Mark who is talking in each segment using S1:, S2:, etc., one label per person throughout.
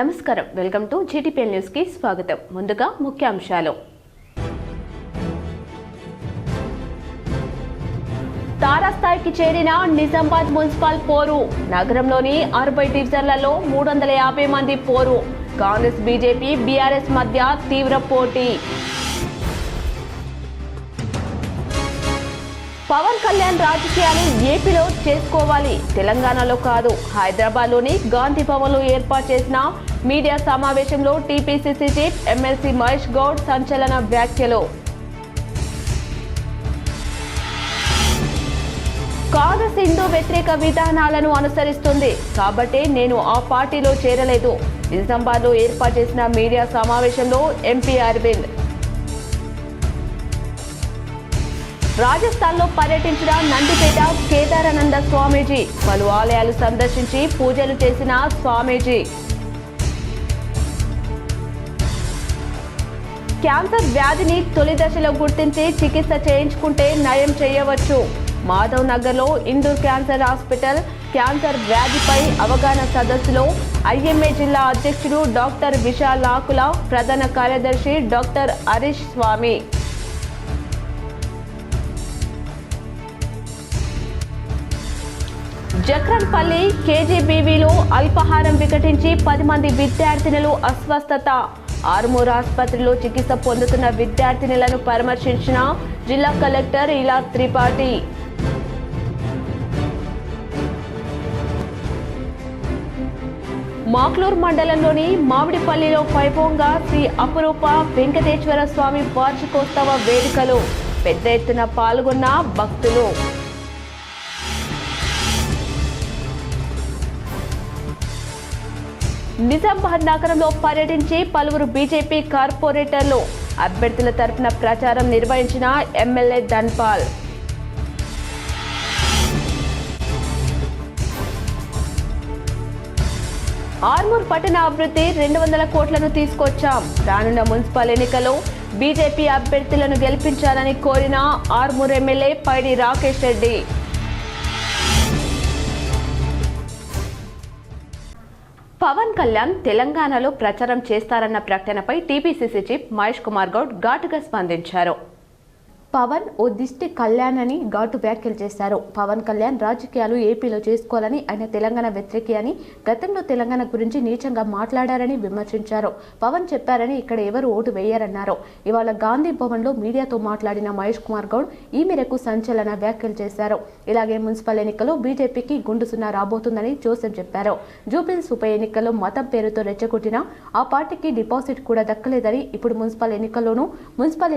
S1: నమస్కారం, welcome to GTPL news కి స్వాగతం. ముందుగా ముఖ్యాంశాలు. తారాస్థాయికి చేరిన నిజామాబాద్ మున్సిపల్ పోరు. నగరంలోని 60 డివిజన్లలో 350 మంది పోరు. కాంగ్రెస్, బీజేపీ, బీఆర్ఎస్ మధ్య తీవ్ర పోటీ. పవన్ కళ్యాణ్ రాజకీయాలు ఏపీలో చేసుకోవాలి, తెలంగాణలో కాదు. హైదరాబాద్లోని గాంధీ భవన్లో ఏర్పాటు చేసిన మీడియా సమావేశంలో TPCC chief MLC Mahesh Goud సంచలన వ్యాఖ్యలు. కాంగ్రెస్ హిందూ వ్యతిరేక విధానాలను అనుసరిస్తుంది కాబట్టి నేను ఆ పార్టీలో చేరలేదు. నిజామాబాద్లో ఏర్పాటు చేసిన మీడియా సమావేశంలో ఎంపీ అరవింద్. రాజస్థాన్లో పర్యటించిన నందిపేట కేదారానంద స్వామీజీ పలు ఆలయాలు సందర్శించి పూజలు చేసిన స్వామీజీ. క్యాన్సర్ వ్యాధిని తొలి దశలో గుర్తించి చికిత్స చేయించుకుంటే నయం చేయవచ్చు. మాధవ్ నగర్లో ఇందూర్ క్యాన్సర్ హాస్పిటల్ క్యాన్సర్ వ్యాధిపై అవగాహన సదస్సులో ఐఎంఏ జిల్లా అధ్యక్షుడు డాక్టర్ విశాల్ ఆకుల, ప్రధాన కార్యదర్శి డాక్టర్ హరీష్ స్వామి. జక్రన్పల్లి కేజీబీవీలో అల్పాహారం వికటించి 10 మంది విద్యార్థినులు అస్వస్థత. ఆర్మూర్ ఆసుపత్రిలో చికిత్స పొందుతున్న విద్యార్థినులను పరామర్శించిన జిల్లా కలెక్టర్ ఇలా త్రిపాఠి. మాక్లూర్ మండలంలోని మామిడిపల్లిలో వైభవంగా శ్రీ అపురూప వెంకటేశ్వర స్వామి వార్షికోత్సవ వేడుకలు. పెద్ద ఎత్తున పాల్గొన్న భక్తులు. నిజామాబాద్ నగరంలో పర్యటించి పలువురు బీజేపీ కార్పొరేటర్లు అభ్యర్థుల తరఫున ప్రచారం నిర్వహించిన ఎమ్మెల్యే ధన్పాల్. ఆర్మూర్ పట్టణ అభివృద్ధి 200 కోట్లను తీసుకొచ్చాం. రానున్న మున్సిపల్ ఎన్నికల్లో బీజేపీ అభ్యర్థులను గెలిపించాలని కోరిన ఆర్మూర్ ఎమ్మెల్యే పైడి రాకేష్ రెడ్డి. పవన్ కళ్యాణ్ తెలంగాణలో ప్రచారం చేస్తారన్న ప్రకటనపై టీపీసీసీ చీఫ్ మహేష్ కుమార్ గౌడ్ ఘాటుగా స్పందించారు. పవన్ ఓ దిష్టి కళ్యాణ్ అని ఘాటు వ్యాఖ్యలు చేశారు. పవన్ కళ్యాణ్ రాజకీయాలు ఏపీలో చేసుకోవాలని, ఆయన తెలంగాణ వ్యతిరేకి అని, గతంలో తెలంగాణ గురించి నీచంగా మాట్లాడారని విమర్శించారు. పవన్ చెప్పారని ఇక్కడ ఎవరు ఓటు వేయారన్నారు. ఇవాళ గాంధీ భవన్లో మీడియాతో మాట్లాడిన మహేష్ కుమార్ గౌడ్ ఈ మేరకు సంచలన వ్యాఖ్యలు చేశారు. ఇలాగే మున్సిపల్ ఎన్నికల్లో బీజేపీకి గుండు సున్నా రాబోతుందని జోసెఫ్ చెప్పారు. జూబ్లీహిల్స్ ఉప ఎన్నికల్లో మతం పేరుతో రెచ్చగొట్టినా ఆ పార్టీకి డిపాజిట్ కూడా దక్కలేదని, ఇప్పుడు మున్సిపల్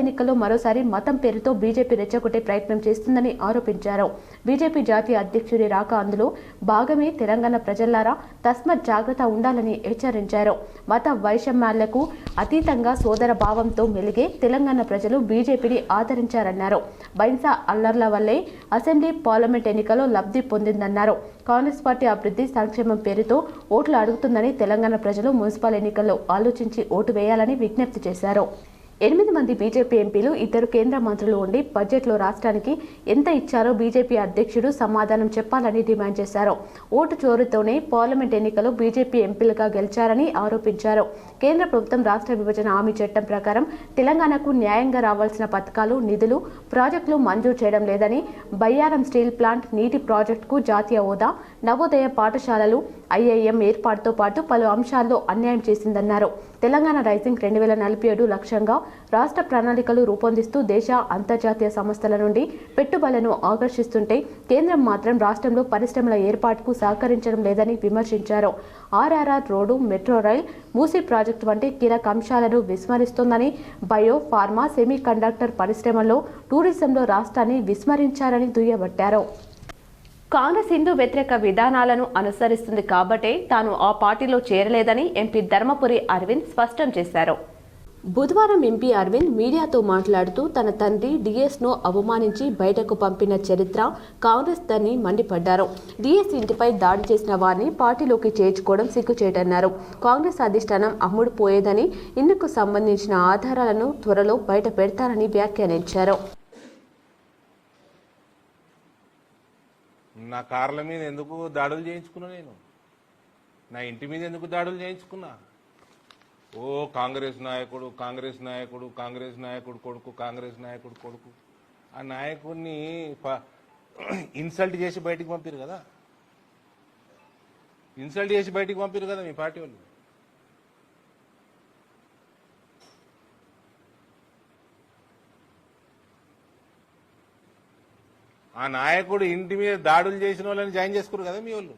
S1: ఎన్నికల్లో మరోసారి మతం పేరు బీజేపీ రెచ్చగొట్టే ప్రయత్నం చేస్తుందని ఆరోపించారు. బీజేపీ జాతీయ అధ్యక్షుడి రాక అందులో భాగమే. తెలంగాణ ప్రజలారా తస్మత్ జాగ్రత్త ఉండాలని హెచ్చరించారు. మత వైషమ్యాలకు అతీతంగా సోదర భావంతో మెలిగే తెలంగాణ ప్రజలు బీజేపీని ఆదరించారన్నారు. బైన్సా అల్లర్ల వల్లే అసెంబ్లీ, పార్లమెంట్ ఎన్నికల్లో లబ్ధి పొందిందన్నారు. కాంగ్రెస్ పార్టీ అభివృద్ధి, సంక్షేమం పేరుతో ఓట్లు అడుగుతుందని తెలంగాణ ప్రజలు మున్సిపల్ ఎన్నికల్లో ఆలోచించి ఓటు వేయాలని విజ్ఞప్తి చేశారు. 8 మంది బీజేపీ ఎంపీలు, 2 కేంద్ర మంత్రులు ఉండి బడ్జెట్లో రాష్ట్రానికి ఎంత ఇచ్చారో బీజేపీ అధ్యక్షుడు సమాధానం చెప్పాలని డిమాండ్ చేశారు. ఓటు చోరుతోనే పార్లమెంట్ ఎన్నికల్లో బీజేపీ ఎంపీలుగా గెలిచారని ఆరోపించారు. కేంద్ర ప్రభుత్వం రాష్ట్ర విభజన హామీ చట్టం ప్రకారం తెలంగాణకు న్యాయంగా రావాల్సిన పథకాలు, నిధులు, ప్రాజెక్టులు మంజూరు చేయడం లేదని, బయ్యారం స్టీల్ ప్లాంట్, నీటి ప్రాజెక్టుకు జాతీయ హోదా, నవోదయ పాఠశాలలు, ఐఐఎం ఏర్పాటుతో పాటు పలు అంశాల్లో అన్యాయం చేసిందన్నారు. తెలంగాణ రైజింగ్ 2047 లక్ష్యంగా రాష్ట్ర ప్రణాళికలు రూపొందిస్తూ దేశ, అంతర్జాతీయ సంస్థల నుండి పెట్టుబడులను ఆకర్షిస్తుంటే కేంద్రం మాత్రం రాష్ట్రంలో పరిశ్రమల ఏర్పాటుకు సహకరించడం లేదని విమర్శించారు. RRR road, metro rail, Musi project వంటి కీలక అంశాలను విస్మరిస్తోందని, బయో, ఫార్మా, సెమీ కండక్టర్ పరిశ్రమల్లో, టూరిజంలో రాష్ట్రాన్ని విస్మరించారని దుయ్యబట్టారు. కాంగ్రెస్ హిందూ వ్యతిరేక విధానాలను అనుసరిస్తుంది కాబట్టే తాను ఆ పార్టీలో చేరలేదని ఎంపీ ధర్మపురి అరవింద్ స్పష్టం చేశారు. బుధవారం ఎంపీ అరవింద్ మీడియాతో మాట్లాడుతూ తన తండ్రి డిఎస్ను అవమానించి బయటకు పంపిన చరిత్ర కాంగ్రెస్ దని మండిపడ్డారు. డిఎస్ ఇంటిపై దాడి చేసిన వారిని పార్టీలోకి చేర్చుకోవడం సిగ్గుచేటన్నారు. కాంగ్రెస్ అధిష్టానం అమ్ముడు పోయేదని, ఇందుకు సంబంధించిన ఆధారాలను త్వరలో బయట పెడతారని వ్యాఖ్యానించారు.
S2: నా కార్ల మీద ఎందుకు దాడులు చేయించుకున్నా, నేను నా ఇంటి మీద ఎందుకు దాడులు చేయించుకున్నా, ఓ కాంగ్రెస్ నాయకుడు కాంగ్రెస్ నాయకుడు కాంగ్రెస్ నాయకుడు కొడుకు కాంగ్రెస్ నాయకుడు కొడుకు ఆ నాయకుడిని ఇన్సల్ట్ చేసి బయటికి పంపారు కదా, ఇన్సల్ట్ చేసి బయటికి పంపారు కదా మీ పార్టీ వాళ్ళు. ఆ నాయకుడు ఇంటి మీద దాడులు చేసిన వాళ్ళని జాయిన్ చేసుకున్నారు కదా మీ వాళ్ళు.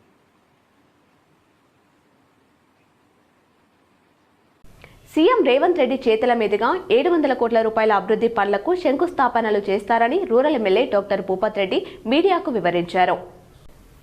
S1: సీఎం రేవంత్ రెడ్డి చేతుల మీదుగా 700 కోట్ల రూపాయల అభివృద్ధి పనులకు శంకుస్థాపనలు చేస్తారని rural MLA doctor Bhupath Reddy మీడియాకు వివరించారు.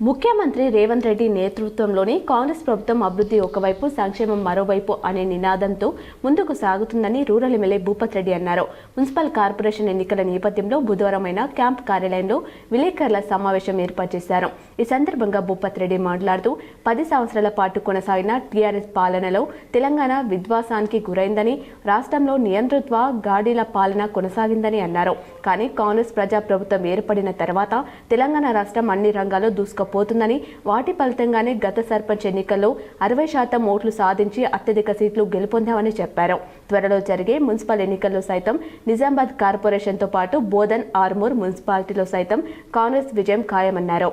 S1: ముఖ్యమంత్రి రేవంత్ రెడ్డి నేతృత్వంలోని కాంగ్రెస్ ప్రభుత్వం అభివృద్ధి ఒకవైపు సంక్షేమం మరోవైపు అనే నినాదంతో ముందుకు సాగుతుందని రూరల్ ఎమ్మెల్యే భూపత్ రెడ్డి అన్నారు. మున్సిపల్ కార్పొరేషన్ ఎన్నికల నేపథ్యంలో బుధవారం క్యాంప్ కార్యాలయంలో విలేకరుల సమావేశం ఏర్పాటు చేశారు. ఈ సందర్భంగా భూపత్ రెడ్డి మాట్లాడుతూ 10 సంవత్సరాల పాటు కొనసాగిన టీఆర్ఎస్ పాలనలో తెలంగాణ విధ్వంసానికి గురైందని, రాష్ట్రంలో నియంతృత్వ గాడిల పాలన కొనసాగిందని అన్నారు. కానీ కాంగ్రెస్ ప్రజా ప్రభుత్వం ఏర్పడిన తర్వాత తెలంగాణ రాష్ట్రం అన్ని రంగాల్లో దూసుకుపోతుందని, వాటి ఫలితంగానే గత సర్పంచ్ ఎన్నికల్లో 60% ఓట్లు సాధించి అత్యధిక సీట్లు గెలుపొందామని చెప్పారు. త్వరలో జరిగే మున్సిపల్ ఎన్నికల్లో సైతం నిజామాబాద్ కార్పొరేషన్తో పాటు బోధన్, ఆర్మూర్ మున్సిపాలిటీలో సైతం కాంగ్రెస్ విజయం ఖాయమన్నారు.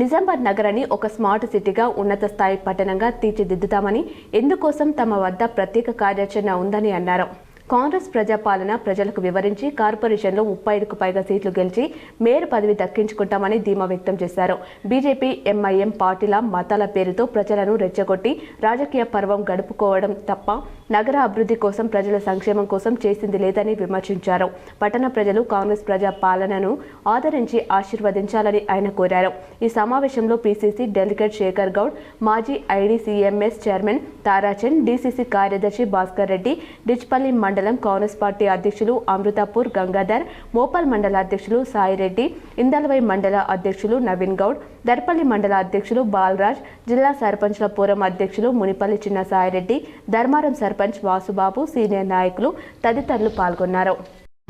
S1: నిజామాబాద్ నగరాన్ని ఒక స్మార్ట్ సిటీగా ఉన్నత స్థాయి పట్టణంగా తీర్చిదిద్దుతామని, ఇందుకోసం తమ వద్ద ప్రత్యేక కార్యాచరణ ఉందని అన్నారు. కాంగ్రెస్ ప్రజాపాలన ప్రజలకు వివరించి కార్పొరేషన్లో 35కు పైగా సీట్లు గెలిచి మేయర్ పదవి దక్కించుకుంటామని ధీమా వ్యక్తం చేశారు. బీజేపీ, ఎంఐఎం పార్టీల మతాల పేరుతో ప్రజలను రెచ్చగొట్టి రాజకీయ పర్వం గడుపుకోవడం తప్ప నగర అభివృద్ధి కోసం, ప్రజల సంక్షేమం కోసం చేసింది లేదని విమర్శించారు. పట్టణ ప్రజలు కాంగ్రెస్ ప్రజా పాలనను ఆదరించి ఆశీర్వదించాలని ఆయన కోరారు. ఈ సమావేశంలో పీసీసీ డెలిగేట్ శేఖర్ గౌడ్, మాజీ ఐడీసీఎంఎస్ చైర్మన్ తారాచంద్, డీసీసీ కార్యదర్శి భాస్కర్ రెడ్డి, డిచ్పల్లి మండలం కాంగ్రెస్ పార్టీ అధ్యక్షులు అమృతాపూర్ గంగాధర్, మోపల్ మండల అధ్యక్షులు సాయిరెడ్డి, ఇందల్వై మండల అధ్యక్షులు నవీన్ గౌడ్, దర్పల్లి మండల అధ్యక్షులు బాలరాజ్, జిల్లా సర్పంచ్ల ఫోరం అధ్యక్షులు మునిపల్లి చిన్న సాయిరెడ్డి, ధర్మారం సర్పంచ్ వాసుబాబు, సీనియర్ నాయకులు తదితరులు పాల్గొన్నారు.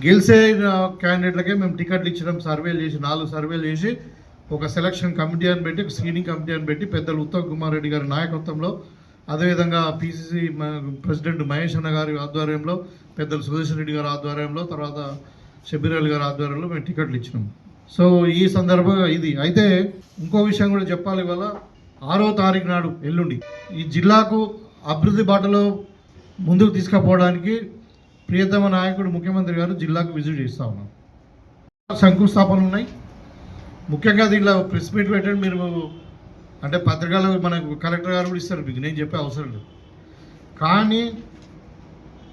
S3: గెలిచే క్యాండిడేట్లకే మేము టికెట్లు ఇచ్చినాం. సర్వేలు చేసి 4 సర్వేలు చేసి ఒక సెలక్షన్ కమిటీ అని పెట్టి, ఒక స్క్రీనింగ్ కమిటీ అని పెట్టి పెద్దలు ఉత్తమ్ కుమార్ రెడ్డి గారి నాయకత్వంలో, అదేవిధంగా పీసీసీ ప్రెసిడెంట్ మహేష్ అన్న గారి ఆధ్వర్యంలో, పెద్దలు సుదర్శన్ రెడ్డి గారి ఆధ్వర్యంలో, తర్వాత షబీర్ అలీ గారి ఆధ్వర్యంలో మేము టికెట్లు ఇచ్చినాం. సో ఈ సందర్భంగా ఇది అయితే ఇంకో విషయం కూడా చెప్పాలి. ఇవాళ 6వ తారీఖు నాడు ఎల్లుండి ఈ జిల్లాకు అభివృద్ధి బాటలో ముందుకు తీసుకుపోవడానికి ప్రియతమ నాయకుడు ముఖ్యమంత్రి గారు జిల్లాకు విజిట్ చేస్తూ ఉన్నారు. శంకుస్థాపనలు ఉన్నాయి. ముఖ్యంగా దీనిలో ప్రెస్ మీట్ పెట్టండి మీరు, అంటే పత్రికలు మనకు కలెక్టర్ గారు కూడా ఇస్తారు, మీకు నేను చెప్పే అవసరం లేదు. కానీ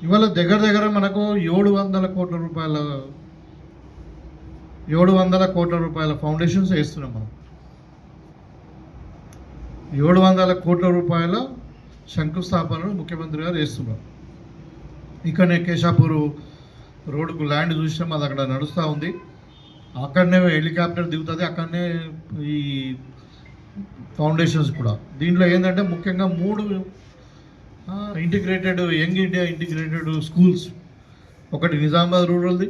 S3: ఇవాళ దగ్గర మనకు 700 కోట్ల రూపాయల ఫౌండేషన్స్ వేస్తున్నాం. మనం 700 కోట్ల రూపాయల శంకుస్థాపనలు ముఖ్యమంత్రి గారు వేస్తున్నారు. ఇక్కడనే కేశాపూర్ రోడ్డుకు ల్యాండ్ చూసినాం, అది అక్కడ నడుస్తూ ఉంది. అక్కడనే హెలికాప్టర్ దిగుతుంది, అక్కడనే ఈ ఫౌండేషన్స్ కూడా. దీంట్లో ఏంటంటే ముఖ్యంగా 3 integrated young India integrated schools, ఒకటి నిజామాబాద్ రూరల్ది,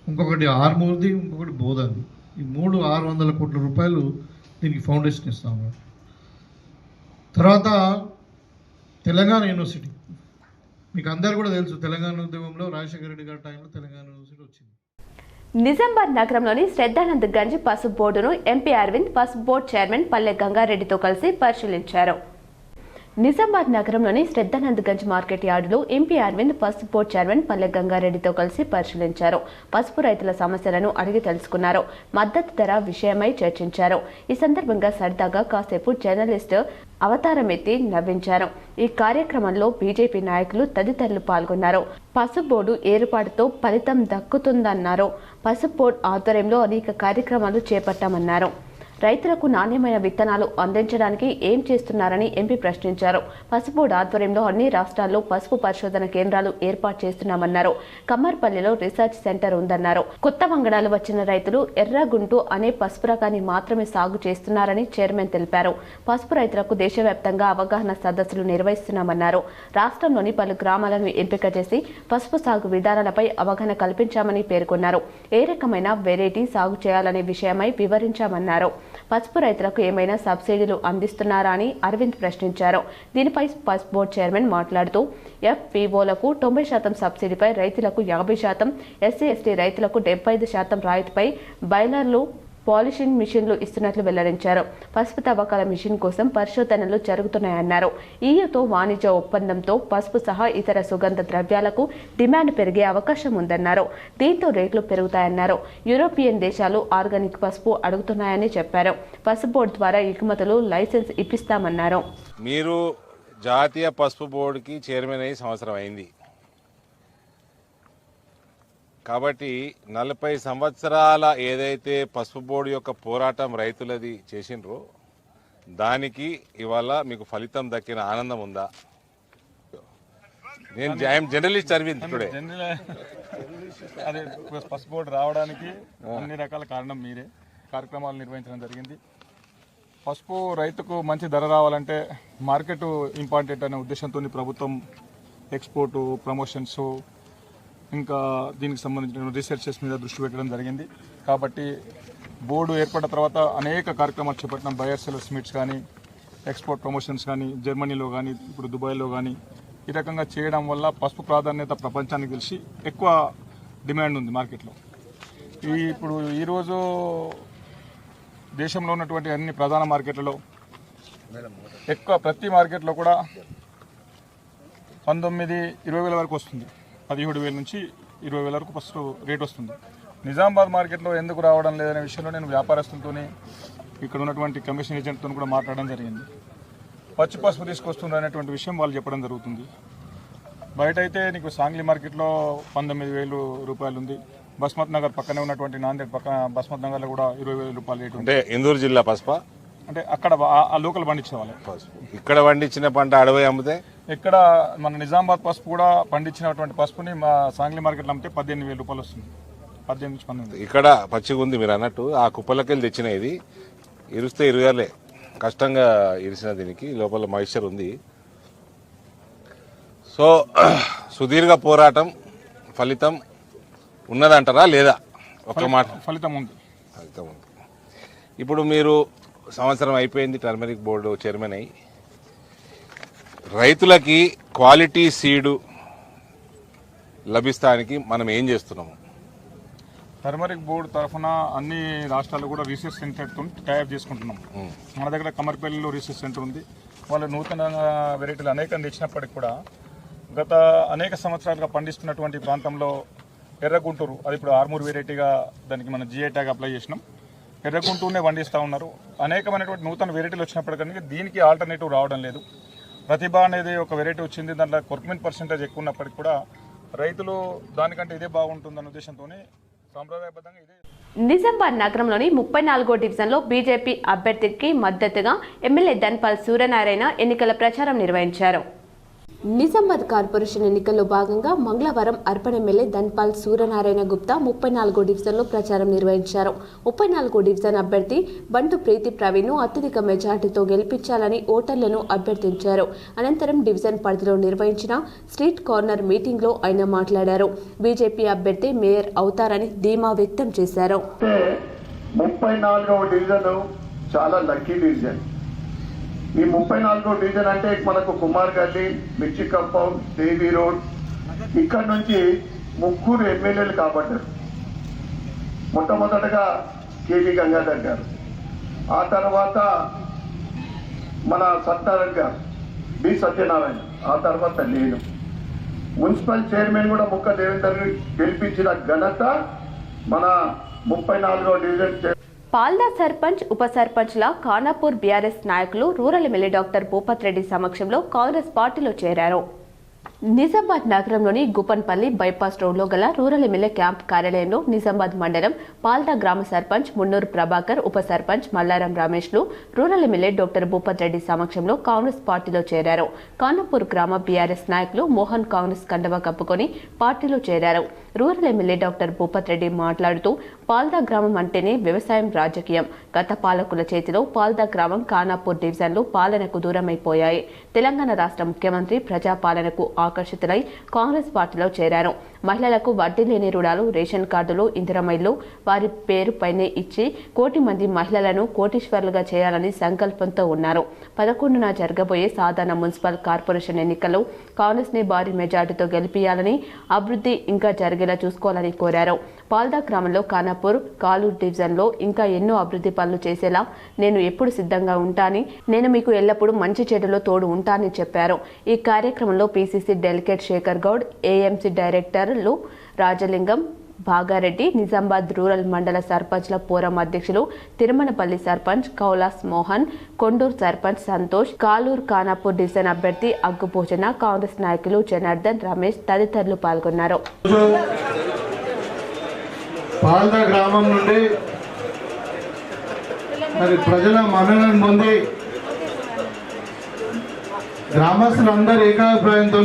S3: ఇంకొకటి ఆర్మూర్ది, ఇంకొకటి బోధన్ది. ఈ 3 600 కోట్ల రూపాయలు దీనికి ఫౌండేషన్ ఇస్తాము. తర్వాత తెలంగాణ యూనివర్సిటీ, మీకు అందరు కూడా తెలుసు, తెలంగాణ ఉద్యమంలో రాజశేఖర రెడ్డి గారి టైంలో తెలంగాణ యూనివర్సిటీ వచ్చింది.
S1: నిజామాబాద్ నగరంలోని శ్రద్ధానంద్ గంజ్ పసుపు బోర్డును ఎంపీ అరవింద్ పసుపు బోర్డు చైర్మన్ పల్లె గంగారెడ్డితో కలిసి పరిశీలించారు. నిజామాబాద్ నగరంలోని శ్రద్ధానంద్ గంజ్ మార్కెట్ యార్డులో ఎంపీ అరవింద్ పసుపు బోర్డు చైర్మన్ పల్లె గంగారెడ్డితో కలిసి పరిశీలించారు. పసుపు రైతుల సమస్యలను అడిగి తెలుసుకున్నారు. మద్దతు ధర విషయమై చర్చించారు. ఈ సందర్భంగా సరదాగా కాసేపు జర్నలిస్టు అవతారం ఎత్తి నవ్వించారు. ఈ కార్యక్రమంలో బీజేపీ నాయకులు తదితరులు పాల్గొన్నారు. పసుపు బోర్డు ఏర్పాటుతో ఫలితం దక్కుతుందన్నారు. పసుపు బోర్డు ఆధ్వర్యంలో అనేక కార్యక్రమాలు చేపట్టామన్నారు. రైతులకు నాణ్యమైన విత్తనాలు అందించడానికి ఏం చేస్తున్నారని ఎంపీ ప్రశ్నించారు. పసుపు బోర్డు ఆధ్వర్యంలో అన్ని రాష్ట్రాల్లో పసుపు పరిశోధన కేంద్రాలు ఏర్పాటు చేస్తున్నామన్నారు. కమ్మర్పల్లిలో రీసెర్చ్ సెంటర్ ఉందన్నారు. కొత్త వంగడాలు వచ్చిన రైతులు ఎర్రగుంటు అనే పసుపు రకాన్ని మాత్రమే సాగు చేస్తున్నారని చైర్మన్ తెలిపారు. పసుపు రైతులకు దేశవ్యాప్తంగా అవగాహన సదస్సులు నిర్వహిస్తున్నామన్నారు. రాష్ట్రంలోని పలు గ్రామాలను ఎంపిక చేసి పసుపు సాగు విధానాలపై అవగాహన కల్పించామని పేర్కొన్నారు. ఏ రకమైన వెరైటీ సాగు చేయాలనే విషయమై వివరించామన్నారు. పసుపు రైతులకు ఏమైనా సబ్సిడీలు అందిస్తున్నారా అని అరవింద్ ప్రశ్నించారు. దీనిపై పసుపు బోర్డు చైర్మన్ మాట్లాడుతూ FPOలకు 90% సబ్సిడీపై రైతులకు 50%, SC/ST రైతులకు 75% రాయితీపై బాయిలర్లు, పాలిషింగ్ మిషన్లు ఇస్తున్నట్లు వెల్లడించారు. పసుపు తవ్వకాల మిషన్ కోసం పరిశోధనలు జరుగుతున్నాయన్నారు. EUతో వాణిజ్య ఒప్పందంతో పసుపు సహా ఇతర సుగంధ ద్రవ్యాలకు డిమాండ్ పెరిగే అవకాశం ఉందన్నారు. దీంతో రేట్లు పెరుగుతాయన్నారు. యూరోపియన్ దేశాలు ఆర్గానిక్ పసుపు అడుగుతున్నాయని చెప్పారు. పసుపు బోర్డు ద్వారా ఎగుమతులు లైసెన్స్ ఇప్పిస్తామన్నారు.
S2: మీరు జాతీయ పసుపు బోర్డుకి చైర్మన్ అయ్యి సంవత్సరం అయింది కాబట్టి 40 సంవత్సరాల ఏదైతే పసుపు బోర్డు యొక్క పోరాటం రైతులది చేసిండ్రో దానికి ఇవాళ మీకు ఫలితం దక్కిన ఆనందం ఉందా? నేను జర్నలిస్ట్ అరవింద్ టుడే.
S4: అదే పసుపు బోర్డు రావడానికి అన్ని రకాల కారణం మీరే. కార్యక్రమాలు నిర్వహించడం జరిగింది. పసుపు రైతుకు మంచి ధర రావాలంటే మార్కెట్ ఇంపార్టెంట్ అనే ఉద్దేశంతో ప్రభుత్వం ఎక్స్పోర్టు, ప్రమోషన్స్, ఇంకా దీనికి సంబంధించిన రీసెర్చెస్ మీద దృష్టి పెట్టడం జరిగింది. కాబట్టి బోర్డు ఏర్పడిన తర్వాత అనేక కార్యక్రమాలు చేపట్టిన బయర్ సెల్లర్స్ మీట్స్ కానీ, ఎక్స్పోర్ట్ ప్రమోషన్స్ కానీ, జర్మనీలో కానీ, ఇప్పుడు దుబాయ్లో కానీ ఈ రకంగా చేయడం వల్ల పసుపు ప్రాధాన్యత ప్రపంచానికి తెలిసి ఎక్కువ డిమాండ్ ఉంది మార్కెట్లో. ఇప్పుడు ఈరోజు దేశంలో ఉన్నటువంటి అన్ని ప్రధాన మార్కెట్లలో ఎక్కువ ప్రతి మార్కెట్లో కూడా 19-20 వేల వరకు వస్తుంది. 17,000 నుంచి 20,000 వరకు ఫస్ట్ రేట్ వస్తుంది. నిజామాబాద్ మార్కెట్లో ఎందుకు రావడం లేదనే విషయంలో నేను వ్యాపారస్తులతో, ఇక్కడ ఉన్నటువంటి కమిషన్ ఏజెంట్తో కూడా మాట్లాడడం జరిగింది. పచ్చి పసుపు తీసుకొస్తుంది అనేటువంటి విషయం వాళ్ళు చెప్పడం జరుగుతుంది. బయట అయితే నీకు సాంగ్లీ మార్కెట్లో 19,000 రూపాయలు ఉంది. బస్మత్ నగర్ పక్కనే ఉన్నటువంటి నాందేడ్ పక్కన బస్మత్ నగర్లో కూడా 20,000 రూపాయలు రేటు ఉంది.
S2: అంటే ఇందూరు జిల్లా పసుప
S4: అంటే అక్కడ ఆ లోకల్ పండించే వాళ్ళే.
S2: ఇక్కడ పండించిన పంట అడవి అమ్మితే
S4: ఇక్కడ మన నిజామాబాద్ పసుపు కూడా పండించినటువంటి పసుపుని మా సాంగ్లీ మార్కెట్లో అమ్మితే 18,000 రూపాయలు వస్తుంది. 18 నుంచి 19.
S2: ఇక్కడ పచ్చిగా ఉంది మీరు అన్నట్టు. ఆ కుప్పలకెళ్ళి తెచ్చిన ఇది ఇరిస్తే ఇరగాలే, కష్టంగా ఇరిసిన దీనికి లోపల మాయిశ్చర్ ఉంది. సో సుదీర్ఘ పోరాటం ఫలితం ఉన్నదంటారా లేదా? ఒక మాట
S4: ఫలితం ఉంది.
S2: ఫలితం ఉంది. ఇప్పుడు మీరు సంవత్సరం అయిపోయింది టర్మరిక్ బోర్డు చైర్మన్ అయ్యి. రైతులకి క్వాలిటీ సీడు లభిస్తానికి మనం ఏం చేస్తున్నాము?
S4: టర్మరిక్ బోర్డు తరఫున అన్ని రాష్ట్రాలు కూడా రీసెర్చ్ సెంటర్తో టైప్ చేసుకుంటున్నాం. మన దగ్గర కమర్పల్లిలో రీసెర్చ్ సెంటర్ ఉంది. వాళ్ళు నూతన వెరైటీలు అనేకం తెచ్చినప్పటికి కూడా గత అనేక సంవత్సరాలుగా పండిస్తున్నటువంటి ప్రాంతంలో ఎర్రగుంటూరు, అది ఇప్పుడు ఆర్మూర్ వెరైటీగా దానికి మనం GI ట్యాగ్ అప్లై చేసినాం. ఎర్రగుంటూరునే పండిస్తూ ఉన్నారు. అనేకమైనటువంటి నూతన వెరైటీలు వచ్చినప్పటికీ దీనికి ఆల్టర్నేటివ్ రావడం లేదు. ప్రతిభ అనేది ఒక వెరైటీ వచ్చింది, దాంట్లో కొర్కుమిన్ పర్సెంటేజ్ ఎక్కువ ఉన్నప్పటికీ కూడా రైతులు దానికంటే ఇదే బాగుంటుందన్న ఉద్దేశంతోనే సాంప్రదాయబద్ధంగా ఇదే.
S1: నిజామాబాద్ నగరంలోని 34వ డివిజన్లో బీజేపీ అభ్యర్థికి మద్దతుగా ఎమ్మెల్యే ధన్పాల్ సూర్యనారాయణ ఎన్నికల ప్రచారం నిర్వహించారు. నిజామాబాద్ కార్పొరేషన్ ఎన్నికల్లో భాగంగా మంగళవారం అర్బన్ ఎమ్మెల్యే ధన్పాల్ సూర్యనారాయణ గుప్తా 34వ డివిజన్లో ప్రచారం నిర్వహించారు. 34వ డివిజన్ అభ్యర్థి బంటు ప్రీతి ప్రవీణ్ను అత్యధిక మెజార్టీతో గెలిపించాలని ఓటర్లను అభ్యర్థించారు. అనంతరం డివిజన్ పరిధిలో నిర్వహించిన స్ట్రీట్ కార్నర్ మీటింగ్లో ఆయన మాట్లాడారు. బీజేపీ అభ్యర్థి మేయర్ అవుతారని ధీమా వ్యక్తం చేశారు.
S5: 34వ డివిజన్ చాలా లక్కీ డివిజన్. ఈ 34వ డివిజన్ అంటే మనకు కుమార్ గల్లీ, మిర్చి కంపౌండ్, దేవీ రోడ్, ఇక్కడ నుంచి 3 ఎమ్మెల్యేలు కాబట్టారు. మొట్టమొదటగా కేవీ గంగాధర్ గారు, ఆ తర్వాత మన సత్యనారాయణ గారు, బి సత్యనారాయణ, ఆ తర్వాత నేను. మున్సిపల్ చైర్మన్ కూడా ముక్క దేవేందర్ గెలిపించిన ఘనత మన 34వ డివిజన్.
S1: పాల్దా సర్పంచ్, ఉప సర్పంచ్ల ఖానాపూర్ బీఆర్ఎస్ నాయకులు rural MLA doctor Bhupath Reddy సమక్షంలో కాంగ్రెస్ పార్టీలో చేరారు. నిజామాబాద్ నగరంలోని గుపన్పల్లి బైపాస్ రోడ్లో గల రూరల్ ఎమ్మెల్యే క్యాంప్ కార్యాలయంలో నిజామాబాద్ మండలం పాల్దా గ్రామ సర్పంచ్ మున్నూరు ప్రభాకర్, ఉప సర్పంచ్ మల్లారం రమేష్లు rural MLA doctor Bhupath Reddy సమక్షంలో కాంగ్రెస్ పార్టీలో చేరారు. ఖానాపూర్ గ్రామ బీఆర్ఎస్ నాయకులు మోహన్ కాంగ్రెస్ కండవా కప్పుకొని పార్టీలో చేరారు. Rural MLA doctor Bhupath Reddy మాట్లాడుతూ పాల్దా గ్రామం అంటేనే వ్యవసాయం రాజకీయం. గత పాలకుల చేతిలో పాల్దా గ్రామం, ఖానాపూర్ డివిజన్లు పాలనకు దూరమైపోయాయి. తెలంగాణ రాష్ట్ర ముఖ్యమంత్రి ప్రజాపాలనకు ఆకర్షితులై కాంగ్రెస్ పార్టీలో చేరారు. మహిళలకు వడ్డీ లేని రుణాలు, రేషన్ కార్డులు, ఇందిరమ్మ వారి పేరుపైనే ఇచ్చి 1 కోటి మంది మహిళలను కోటీశ్వరులుగా చేయాలని సంకల్పంతో ఉన్నారు. 11న జరగబోయే సాధారణ మున్సిపల్ కార్పొరేషన్ ఎన్నికల్లో కాంగ్రెస్ ని భారీ మెజార్టీతో గెలిపియాలని, అభివృద్ధి ఇంకా జరిగేలా చూసుకోవాలని కోరారు. పాల్దా గ్రామంలో ఖానాపూర్, కాలూరు డివిజన్లో ఇంకా ఎన్నో అభివృద్ధి పనులు చేసేలా నేను ఎప్పుడు సిద్ధంగా ఉంటానని, నేను మీకు ఎల్లప్పుడూ మంచి చెడులో తోడు ఉంటానని చెప్పారు. ఈ కార్యక్రమంలో పీసీసీ డెలిగేట్ శేఖర్ గౌడ్, ఏఎంసీ డైరెక్టర్లు రాజలింగం, భాగారెడ్డి, నిజామాబాద్ రూరల్ మండల సర్పంచ్ల ఫోరం అధ్యక్షులు తిరుమలపల్లి సర్పంచ్ కౌలాస్ మోహన్, కొండూరు సర్పంచ్ సంతోష్, కాలూరు ఖానాపూర్ డివిజన్ అభ్యర్థి అగ్గు భోజన, కాంగ్రెస్ నాయకులు జనార్దన్, రమేష్ తదితరులు పాల్గొన్నారు.
S3: పాల్దా గ్రామం నుండి మరి ప్రజల మన్ననను పొంది గ్రామస్తులందరూ ఏకాభిప్రాయంతో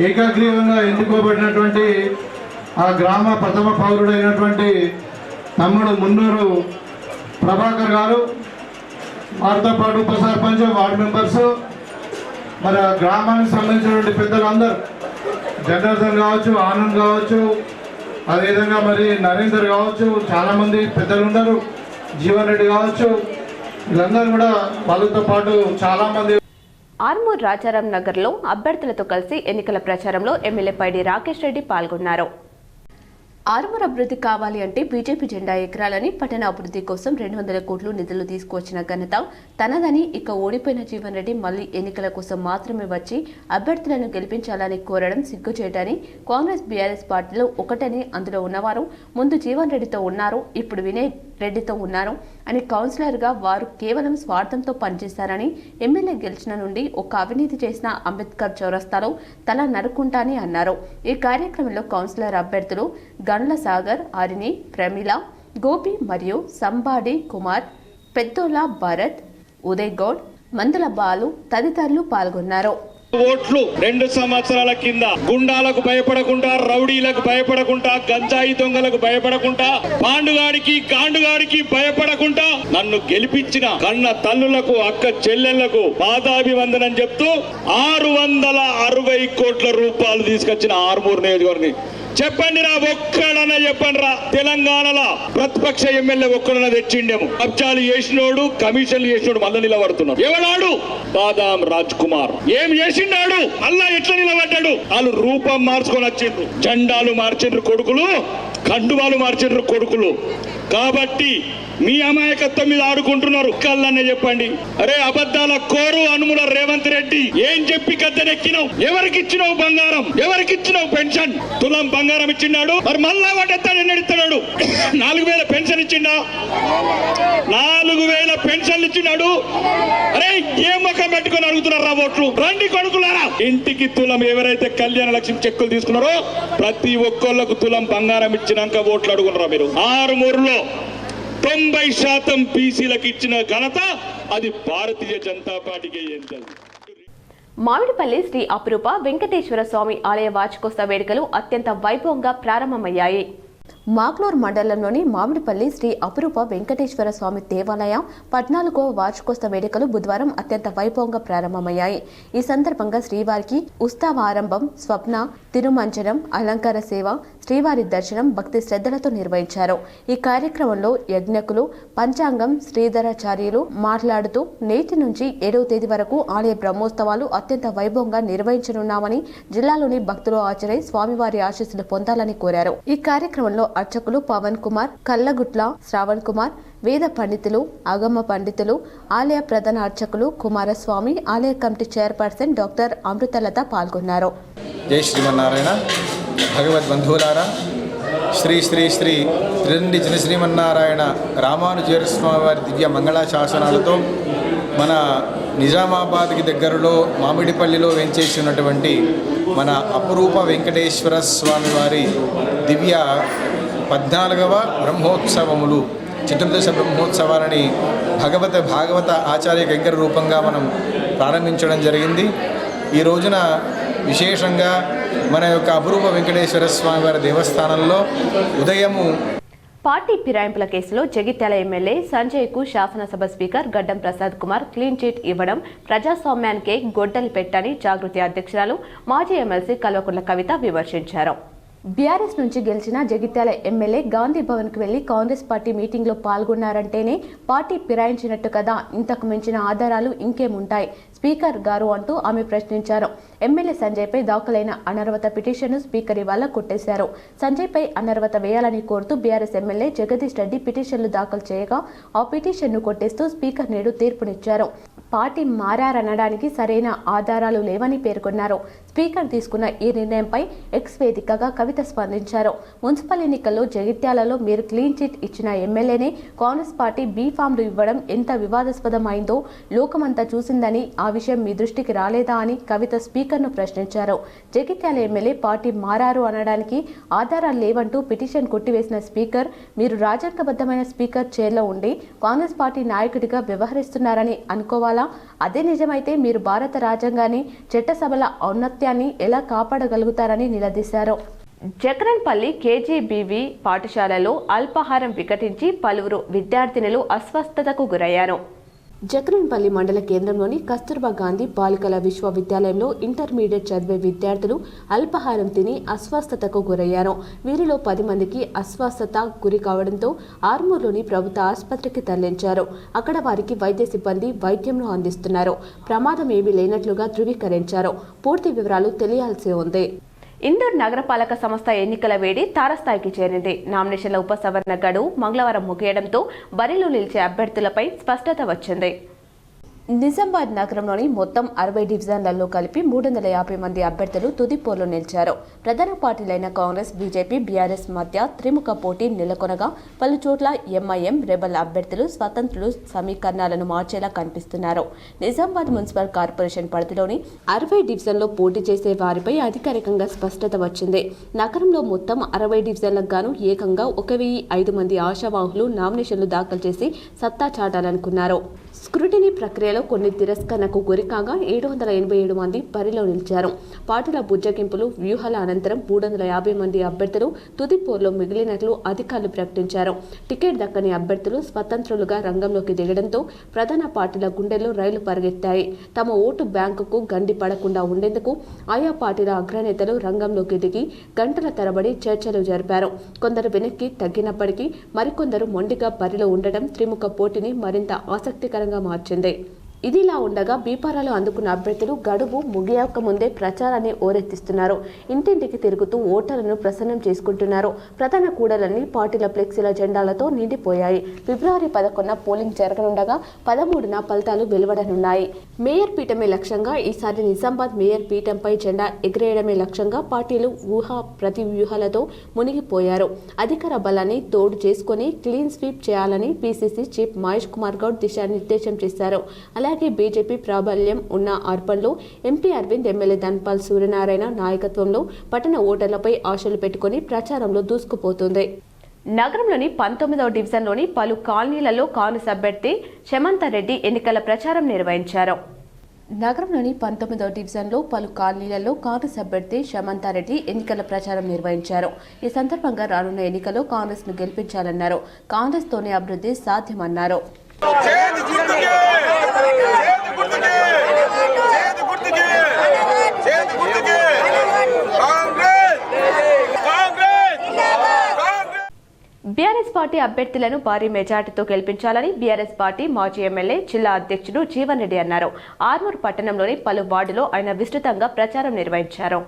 S3: ఏకాగ్రీవంగా ఎన్నుకోబడినటువంటి ఆ గ్రామ ప్రథమ పౌరుడైనటువంటి తమ్ముడు మున్నూరు ప్రభాకర్ గారు, వారితో పాటు ఉప సర్పంచ్, వార్డు మెంబర్స్, మరి ఆ గ్రామానికి సంబంధించినటువంటి పెద్దలందరూ, జనార్దన్ కావచ్చు, ఆనంద్ కావచ్చు, అదేవిధంగా మరి నరేందర్ కావచ్చు, చాలామంది పెద్దలు ఉన్నారు, జీవన్ రెడ్డి కావచ్చు, వీళ్ళందరూ కూడా వాళ్ళతో పాటు చాలామంది.
S1: ఆర్మూర్ రాజారాం నగర్లో అభ్యర్థులతో కలిసి ఎన్నికల ప్రచారంలో ఎమ్మెల్యే పైడి రాకేష్ రెడ్డి పాల్గొన్నారు. ఆర్మూర్ అభివృద్ధి కావాలి అంటే బీజేపీ జెండా ఎగరాలని, పట్టణ అభివృద్ధి కోసం 200 కోట్లు నిధులు తీసుకువచ్చిన ఘనత తనదని, ఇక ఓడిపోయిన జీవన్ రెడ్డి మళ్లీ ఎన్నికల కోసం మాత్రమే వచ్చి అభ్యర్థులను గెలిపించాలని కోరడం సిగ్గుచేటని, కాంగ్రెస్ బీఆర్ఎస్ పార్టీలో ఒకటని, అందులో ఉన్నవారు ముందు జీవన్ రెడ్డితో ఉన్నారు, ఇప్పుడు వినయ్ రెడ్డితో ఉన్నారు అని కౌన్సిలర్గా వారు కేవలం స్వార్థంతో పనిచేశారని, ఎమ్మెల్యే గెలిచిన నుండి ఒక అవినీతి చేసిన అంబేద్కర్ చౌరస్తాలో తల నరుక్కుంటాని అన్నారు. ఈ కార్యక్రమంలో కౌన్సిలర్ అభ్యర్థులు గండ్ల సాగర్, ఆరిని, ప్రమిళ, గోపి మరియు సంబాడి కుమార్, పెద్దోలా భరత్, ఉదయ్ గౌడ్, మందుల బాలు తదితరులు పాల్గొన్నారు.
S6: ఓట్లు 2 సంవత్సరాల కింద గుండాలకు భయపడకుండా, రౌడీలకు భయపడకుండా, గంజాయి దొంగలకు భయపడకుండా, పాండుగాడికి గాండుగాడికి భయపడకుండా నన్ను గెలిపించిన కన్న తల్లులకు, అక్క చెల్లెళ్లకు పాదాభివందనం చెప్తూ 660 కోట్ల రూపాయలు తీసుకొచ్చిన ఆర్మూర్ నియోజకవర్గం. చెప్పండి రా, ఒక్కడన్నా చెప్పండి రా, తెలంగాణలో ప్రతిపక్ష ఎమ్మెల్యే ఒక్కడన్నా తెచ్చిండేమో. కబ్జాలు చేసినోడు, కమిషన్లు చేసినోడు మళ్ళా నిలబడుతున్నాడు. ఎవడాడు? బాదాం రాజ్ కుమార్. ఏం చేసిండాడు? మళ్ళా ఎట్లా నిలబడ్డాడు? వాళ్ళు రూపం మార్చుకొని వచ్చిండ్రు, జెండాలు మార్చిండ్రు కొడుకులు, కండువాలు మార్చిండ్రు కొడుకులు. కాబట్టి మీ అమాయకత్వం మీద ఆడుకుంటున్నారు. కళ్ళనే చెప్పండి. అరే అబద్ధాల కోరు అనుముల రేవంత్ రెడ్డి, ఏం చెప్పి గద్దెనెక్కినావు? ఎవరికి ఇచ్చినావు బంగారం? ఎవరికి ఇచ్చినావు పెన్షన్? తులం బంగారం ఇచ్చిన్నాడు, మరి మళ్ళా వాటెత్తాడు, ఎన్నెడుతున్నాడు? 4000 పెన్షన్ ఇచ్చిండా? 4000 పెన్షన్లు ఇచ్చినాడు. అరే ఏ ముఖం పెట్టుకొని అడుగుతున్నారు రా ఓట్లు? రండి కొడుకులారా, ఇంటికి తులం ఎవరైతే కళ్యాణ లక్ష్మి చెక్కులు తీసుకున్నారో ప్రతి ఒక్కళ్ళకు తులం బంగారం ఇచ్చినాక ఓట్లు అడుగున్నారా మీరు? ఆరుమూరులో 90% బీసీలకు ఇచ్చిన ఘనత అది భారతీయ జనతా పార్టీకి ఏంటది.
S1: మామిడిపల్లి శ్రీ అపురూప వెంకటేశ్వర స్వామి ఆలయ వార్షికోత్సవ వేడుకలు అత్యంత వైభవంగా ప్రారంభమయ్యాయి. మాగ్నూర్ మండలంలోని మామిడిపల్లి శ్రీ అపురూప వెంకటేశ్వర స్వామి దేవాలయ 14వ వార్షికోత్సవ వేడుకలు బుధవారం అత్యంత వైభవంగా ప్రారంభమయ్యాయి. ఈ సందర్భంగా శ్రీవారికి ఉత్సవారంభం, స్వప్న, తిరుమంజనం, అలంకార సేవ, శ్రీవారి దర్శనం భక్తి శ్రద్ధలతో నిర్వహించారు. ఈ కార్యక్రమంలో యజ్ఞకులు పంచాంగం శ్రీధరాచార్యులు మాట్లాడుతూ నేటి నుంచి 7వ తేదీ వరకు ఆలయ బ్రహ్మోత్సవాలు అత్యంత వైభవంగా నిర్వహించనున్నామని, జిల్లాలోని భక్తులు హాజరై స్వామివారి ఆశీస్సులు పొందాలని కోరారు. ఈ కార్యక్రమంలో అర్చకులు పవన్ కుమార్, కల్లగుట్ల శ్రావణ్ కుమార్, వేద పండితులు, ఆగమ పండితులు, ఆలయ ప్రధాన అర్చకులు కుమారస్వామి, ఆలయ కమిటీ చైర్పర్సన్ డాక్టర్ అమృతలత పాల్గొన్నారు.
S7: జై శ్రీమన్నారాయణ. భగవద్ బంధువులారా, శ్రీ శ్రీ శ్రీ త్రిదండి జన శ్రీమన్నారాయణ రామానుజీర స్వామి వారి దివ్య మంగళాశాసనాలతో మన నిజామాబాద్కి దగ్గరలో మామిడిపల్లిలో వెంచేసినటువంటి మన అపురూప వెంకటేశ్వర స్వామి వారి దివ్య 14వ బ్రహ్మోత్సవములు, చతుర్దశ బ్రహ్మోత్సవాలని భాగవత ఆచార్య గంగర రూపంగా మనం ప్రారంభించడం జరిగింది. ఈ రోజున విశేషంగా మన యొక్క అపురూప వెంకటేశ్వర స్వామి వారి దేవస్థానంలో ఉదయము
S1: పార్టీ ఫిరాయింపుల కేసులో జగిత్యాల ఎమ్మెల్యే సంజయ్కు శాసనసభ స్పీకర్ గడ్డం ప్రసాద్ కుమార్ క్లీన్ చిట్ ఇవ్వడం ప్రజాస్వామ్యానికే గొడ్డలి పెట్టని జాగృతి అధ్యక్షురాలు మాజీ ఎమ్మెల్సీ కల్వకుంట్ల కవిత విమర్శించారు. బీఆర్ఎస్ నుంచి గెలిచిన జగిత్యాల ఎమ్మెల్యే గాంధీ భవన్కు వెళ్లి కాంగ్రెస్ పార్టీ మీటింగ్లో పాల్గొన్నారంటేనే పార్టీ ఫిరాయించినట్టు కదా, ఇంతకు మించిన ఆధారాలు ఇంకేముంటాయి స్పీకర్ గారు అంటూ ఆమె ప్రశ్నించారు. ఎమ్మెల్యే సంజయ్పై దాఖలైన అనర్హత పిటిషన్ను స్పీకర్ ఇవాళ కొట్టేశారు. సంజయ్పై అనర్హత వేయాలని కోరుతూ బీఆర్ఎస్ ఎమ్మెల్యే జగదీష్ రెడ్డి పిటిషన్లు దాఖలు చేయగా ఆ పిటిషన్ను కొట్టేస్తూ స్పీకర్ నేడు తీర్పునిచ్చారు. పార్టీ మారారనడానికి సరైన ఆధారాలు లేవని పేర్కొన్నారు. స్పీకర్ తీసుకున్న ఈ నిర్ణయంపై ఎక్స్ వేదికగా కవిత స్పందించారు. మున్సిపల్ ఎన్నికల్లో జగిత్యాలలో మీరు క్లీన్ చిట్ ఇచ్చిన ఎమ్మెల్యేనే కాంగ్రెస్ పార్టీ బీ ఫామ్లు ఇవ్వడం ఎంత వివాదాస్పదమైందో లోకమంతా చూసిందని, ఆ విషయం మీ దృష్టికి రాలేదా అని కవిత స్పీకర్ను ప్రశ్నించారు. జగిత్యాల ఎమ్మెల్యే పార్టీ మారారు అనడానికి ఆధారాలు లేవంటూ పిటిషన్ కొట్టివేసిన స్పీకర్, మీరు రాజ్యాంగబద్ధమైన స్పీకర్ చైర్లో ఉండి కాంగ్రెస్ పార్టీ నాయకుడిగా వ్యవహరిస్తున్నారని అనుకోవాలా? అదే నిజమైతే మీరు భారత రాజ్యాంగాన్ని, చట్టసభల ఔన్నత్యాన్ని ఎలా కాపాడగలుగుతారని నిలదీశారు. జగరన్పల్లి కేజీబీవీ పాఠశాలలో అల్పాహారం వికటించి పలువురు విద్యార్థినులు అస్వస్థతకు గురయ్యారు. జగరన్పల్లి మండల కేంద్రంలోని కస్తూర్బా గాంధీ బాలికల విశ్వవిద్యాలయంలో ఇంటర్మీడియట్ చదివే విద్యార్థులు అల్పాహారం తిని అస్వస్థతకు గురయ్యారు. వీరిలో 10 మందికి అస్వస్థత గురి కావడంతో ఆర్మూర్లోని ప్రభుత్వ ఆసుపత్రికి తరలించారు. అక్కడ వారికి వైద్య సిబ్బంది వైద్యంను అందిస్తున్నారు. ప్రమాదం ఏమీ లేనట్లుగా ధృవీకరించారు. పూర్తి వివరాలు తెలియాల్సి ఉంది. ఇందూర్ నగరపాలక సంస్థ ఎన్నికల వేడి తారస్థాయికి చేరింది. నామినేషన్ల ఉపసంహరణ గడువు మంగళవారం ముగియడంతో బరిలో నిలిచే అభ్యర్థులపై స్పష్టత వచ్చింది. నిజామాబాద్ నగరంలోని మొత్తం 60 డివిజన్లలో కలిపి 350 మంది అభ్యర్థులు తుది పోరులో నిలిచారు. ప్రధాన పార్టీలైన కాంగ్రెస్, బీజేపీ, బీఆర్ఎస్ మధ్య త్రిముఖ పోటీ నెలకొనగా పలు చోట్ల ఎంఐఎం, రెబల్ అభ్యర్థులు స్వతంత్రులు సమీకరణాలను మార్చేలా కనిపిస్తున్నారు. నిజామాబాద్ మున్సిపల్ కార్పొరేషన్ పరిధిలోని 60 డివిజన్లో పోటీ చేసే వారిపై అధికారికంగా స్పష్టత వచ్చింది. నగరంలో మొత్తం 60 డివిజన్లకు గాను ఏకంగా 1005 మంది ఆశావాహులు నామినేషన్లు దాఖలు చేసి సత్తా చాటాలనుకున్నారు. స్క్రూటినీ ప్రక్రియలో కొన్ని తిరస్కరణకు గురికాగా 787 మంది బరిలో నిలిచారు. పార్టీల బుజ్జగింపులు, వ్యూహాల అనంతరం 350 మంది అభ్యర్థులు తుది పోరులో మిగిలినట్లు అధికారులు ప్రకటించారు. టికెట్ దక్కని అభ్యర్థులు స్వతంత్రులుగా రంగంలోకి దిగడంతో ప్రధాన పార్టీల గుండెల్లో రైలు పరిగెత్తాయి. తమ ఓటు బ్యాంకుకు గండి పడకుండా ఉండేందుకు ఆయా పార్టీల అగ్రనేతలు రంగంలోకి దిగి గంటల తరబడి చర్చలు జరిపారు. కొందరు వెనక్కి తగ్గినప్పటికీ మరికొందరు మొండిగా బరిలో ఉండడం త్రిముఖ పోటీని మరింత ఆసక్తికరంగా మార్చింది. ఇదిలా ఉండగా బీపారాలు అందుకున్న అభ్యర్థులు గడువు ముగియక ముందే ప్రచారాన్ని ఓరెత్తిస్తున్నారు. ఇంటింటికి తిరుగుతూ ఓటర్లను ప్రసన్నం చేసుకుంటున్నారు. ప్రధాన కూడలన్నీ పార్టీల ఫ్లెక్సీల జెండాలతో నిండిపోయాయి. ఫిబ్రవరి 11న పోలింగ్ జరగనుండగా 13న ఫలితాలు వెలువడనున్నాయి. మేయర్ పీఠమే లక్ష్యంగా ఈసారి నిజామాబాద్ మేయర్ పీఠంపై జెండా ఎగిరేయడమే లక్ష్యంగా పార్టీలు ప్రతి వ్యూహాలతో మునిగిపోయారు. అధికార బలాన్ని తోడు చేసుకుని క్లీన్ స్వీప్ చేయాలని పీసీసీ చీఫ్ మహేష్ కుమార్ గౌడ్ దిశానిర్దేశం చేశారు. అలాగే బీజేపీ ప్రాబల్యం ఉన్న అర్బన్లో ఎంపీ అరవింద్, ఎమ్మెల్యే ధన్పాల్ సూర్యనారాయణ నాయకత్వంలో పట్టణ ఓటర్లపై ఆశలు పెట్టుకుని ప్రచారంలో దూసుకుపోతుంది. నగరంలోని 19వ డివిజన్లోని పలు కాలనీలలో కాంగ్రెస్ అభ్యర్థి శమంతారెడ్డి ఎన్నికల ప్రచారం నిర్వహించారు. నగరంలోని 19వ డివిజన్లో పలు కాలనీలలో కాంగ్రెస్ అభ్యర్థి శమంతారెడ్డి ఎన్నికల ప్రచారం నిర్వహించారు. ఈ సందర్భంగా రానున్న ఎన్నికల్లో కాంగ్రెస్ ను గెలిపించాలన్నారు. కాంగ్రెస్ తోనే అభివృద్ధి సాధ్యమన్నారు. బీఆర్ఎస్ పార్టీ అభ్యర్థులను భారీ మెజార్టీతో గెలిపించాలని బీఆర్ఎస్ పార్టీ మాజీ ఎమ్మెల్యే జిల్లా అధ్యక్షుడు జీవన్ రెడ్డి అన్నారు. ఆర్మూర్ పట్టణంలోని పలు వార్డులో ఆయన విస్తృతంగా ప్రచారం నిర్వహించారు.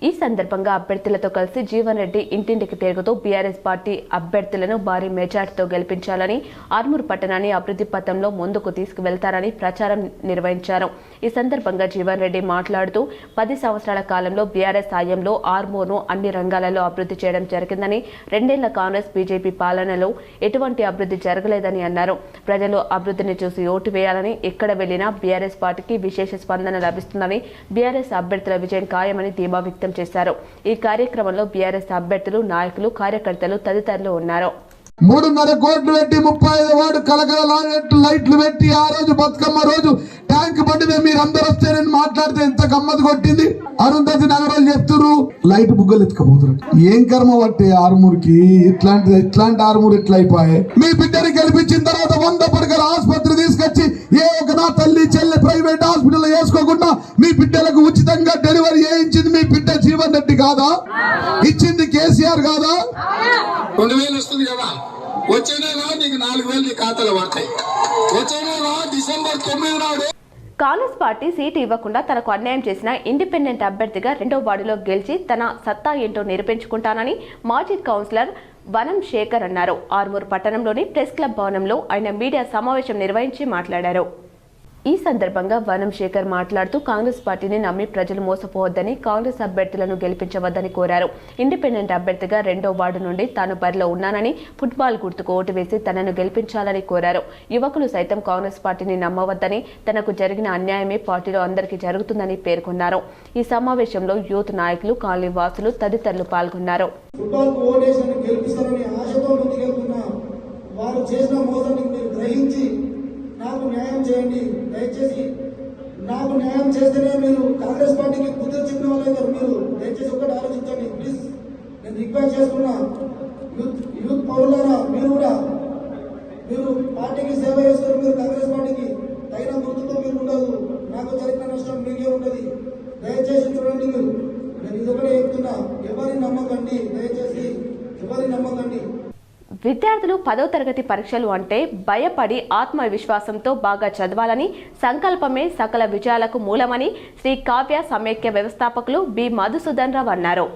S1: ఈ సందర్భంగా అభ్యర్థులతో కలిసి జీవన్ రెడ్డి ఇంటింటికి తిరుగుతూ బీఆర్ఎస్ పార్టీ అభ్యర్థులను భారీ మెజార్టీతో గెలిపించాలని, ఆర్మూర్ పట్టణాన్ని అభివృద్ధి పథంలో ముందుకు తీసుకువెళ్తారని ప్రచారం నిర్వహించారు. ఈ సందర్భంగా జీవన్ రెడ్డి మాట్లాడుతూ 10 సంవత్సరాల కాలంలో బీఆర్ఎస్ హయాంలో ఆర్మూర్ను అన్ని రంగాలలో అభివృద్ధి చేయడం జరిగిందని, 2 ఏళ్ల కాంగ్రెస్ బీజేపీ పాలనలో ఎటువంటి అభివృద్ధి జరగలేదని అన్నారు. ప్రజలు అభివృద్ధిని చూసి ఓటు వేయాలని, ఎక్కడ వెళ్లినా బీఆర్ఎస్ పార్టీకి విశేష స్పందన లభిస్తుందని, బీఆర్ఎస్ అభ్యర్థుల విజయం ఖాయమని ధీమా వ్యక్తం చేశారు. ఈ కార్యక్రమంలో బీఆర్ఎస్ అభ్యర్థులు, నాయకులు, కార్యకర్తలు తదితరులు ఉన్నారు.
S8: 3.5 కోట్లు పెట్టి 35 వార్డు కలకల లైట్లు పెట్టి ఆ రోజు బతుకమ్మ రోజు ట్యాంక్ బండి మీద మీరు అందరూ వస్తేనని మాట్లాడితే ఎంత గమ్మత్ కొట్టింది. అరుంధతి నగరాలు చెప్తున్నారు లైట్ బుగ్గలు ఎత్తుకపోతున్నారు. ఏం కర్మ పట్టే ఆర్మూర్కి ఇట్లాంటి ఆర్మూర్ ఎట్లా అయిపోయాయి. మీ బిడ్డని గెలిపించిన తర్వాత 100 పడకల ఆసుపత్రి తీసుకొచ్చి ఏ ఒక నా తల్లి చెల్లె ప్రైవేట్ హాస్పిటల్ వేసుకోకుండా మీ బిడ్డలకు ఉచితంగా ఫ్రీగా డెలివరీ చేయించింది మీ బిడ్డ జీవన్ రెడ్డి కాదా? ఇచ్చింది కేసీఆర్ కాదా?
S9: 2000 వస్తుంది కదా, వచ్చే నెల నీకు 4000 నీ ఖాతాలో పడతాయి. వచ్చే నెల డిసెంబర్ 9 నాడు
S1: కాంగ్రెస్ పార్టీ సీటు ఇవ్వకుండా తనకు అన్యాయం చేసిన ఇండిపెండెంట్ అభ్యర్థిగా 2వ వార్డులో గెలిచి తన సత్తా ఏంటో నిరూపించుకుంటానని మాజీ కౌన్సిలర్ వనం శేఖర్ అన్నారు. ఆర్మూర్ పట్టణంలోని ప్రెస్ క్లబ్ భవనంలో ఆయన మీడియా సమావేశం నిర్వహించి మాట్లాడారు. ఈ సందర్భంగా వనం శేఖర్ మాట్లాడుతూ కాంగ్రెస్ పార్టీని నమ్మి ప్రజలు మోసపోవద్దని, కాంగ్రెస్ అభ్యర్థులను గెలిపించవద్దని కోరారు. ఇండిపెండెంట్ అభ్యర్థిగా 2వ వార్డు నుండి తాను బరిలో ఉన్నానని, ఫుట్బాల్ గుర్తుకు ఓటు వేసి తనను గెలిపించాలని కోరారు. యువకులు సైతం కాంగ్రెస్ పార్టీని నమ్మవద్దని, తనకు జరిగిన అన్యాయమే పార్టీలో అందరికీ జరుగుతుందని పేర్కొన్నారు. ఈ సమావేశంలో యూత్ నాయకులు, కాలనీ వాసులు తదితరులు పాల్గొన్నారు.
S10: నాకు న్యాయం చేయండి, దయచేసి నాకు న్యాయం చేస్తేనే మీరు కాంగ్రెస్ పార్టీకి బుద్ధి చెప్పిన వాళ్ళు మీరు దయచేసి ఒకటి ఆలోచించండి ప్లీజ్. నేను రిక్వెస్ట్ చేస్తున్నా, యూత్ పౌరులారా, మీరు పార్టీకి సేవ చేస్తారు. మీరు కాంగ్రెస్ పార్టీకి తగిన గుర్తుతో మీకు ఉండదు, నాకు జరిగిన నష్టం మీకే ఉండదు. దయచేసి చూడండి, నేను ఇదొకటే చెప్తున్నా, ఎవరిని నమ్మకండి, దయచేసి ఎవరిని నమ్మకండి.
S1: విద్యార్థులు 10వ తరగతి పరీక్షలు అంటే భయపడి ఆత్మవిశ్వాసంతో బాగా చదవాలని, సంకల్పమే సకల విజయాలకు మూలమని శ్రీ కావ్య సమైక్య వ్యవస్థాపకులు బి మధుసూదన్ రావు అన్నారు.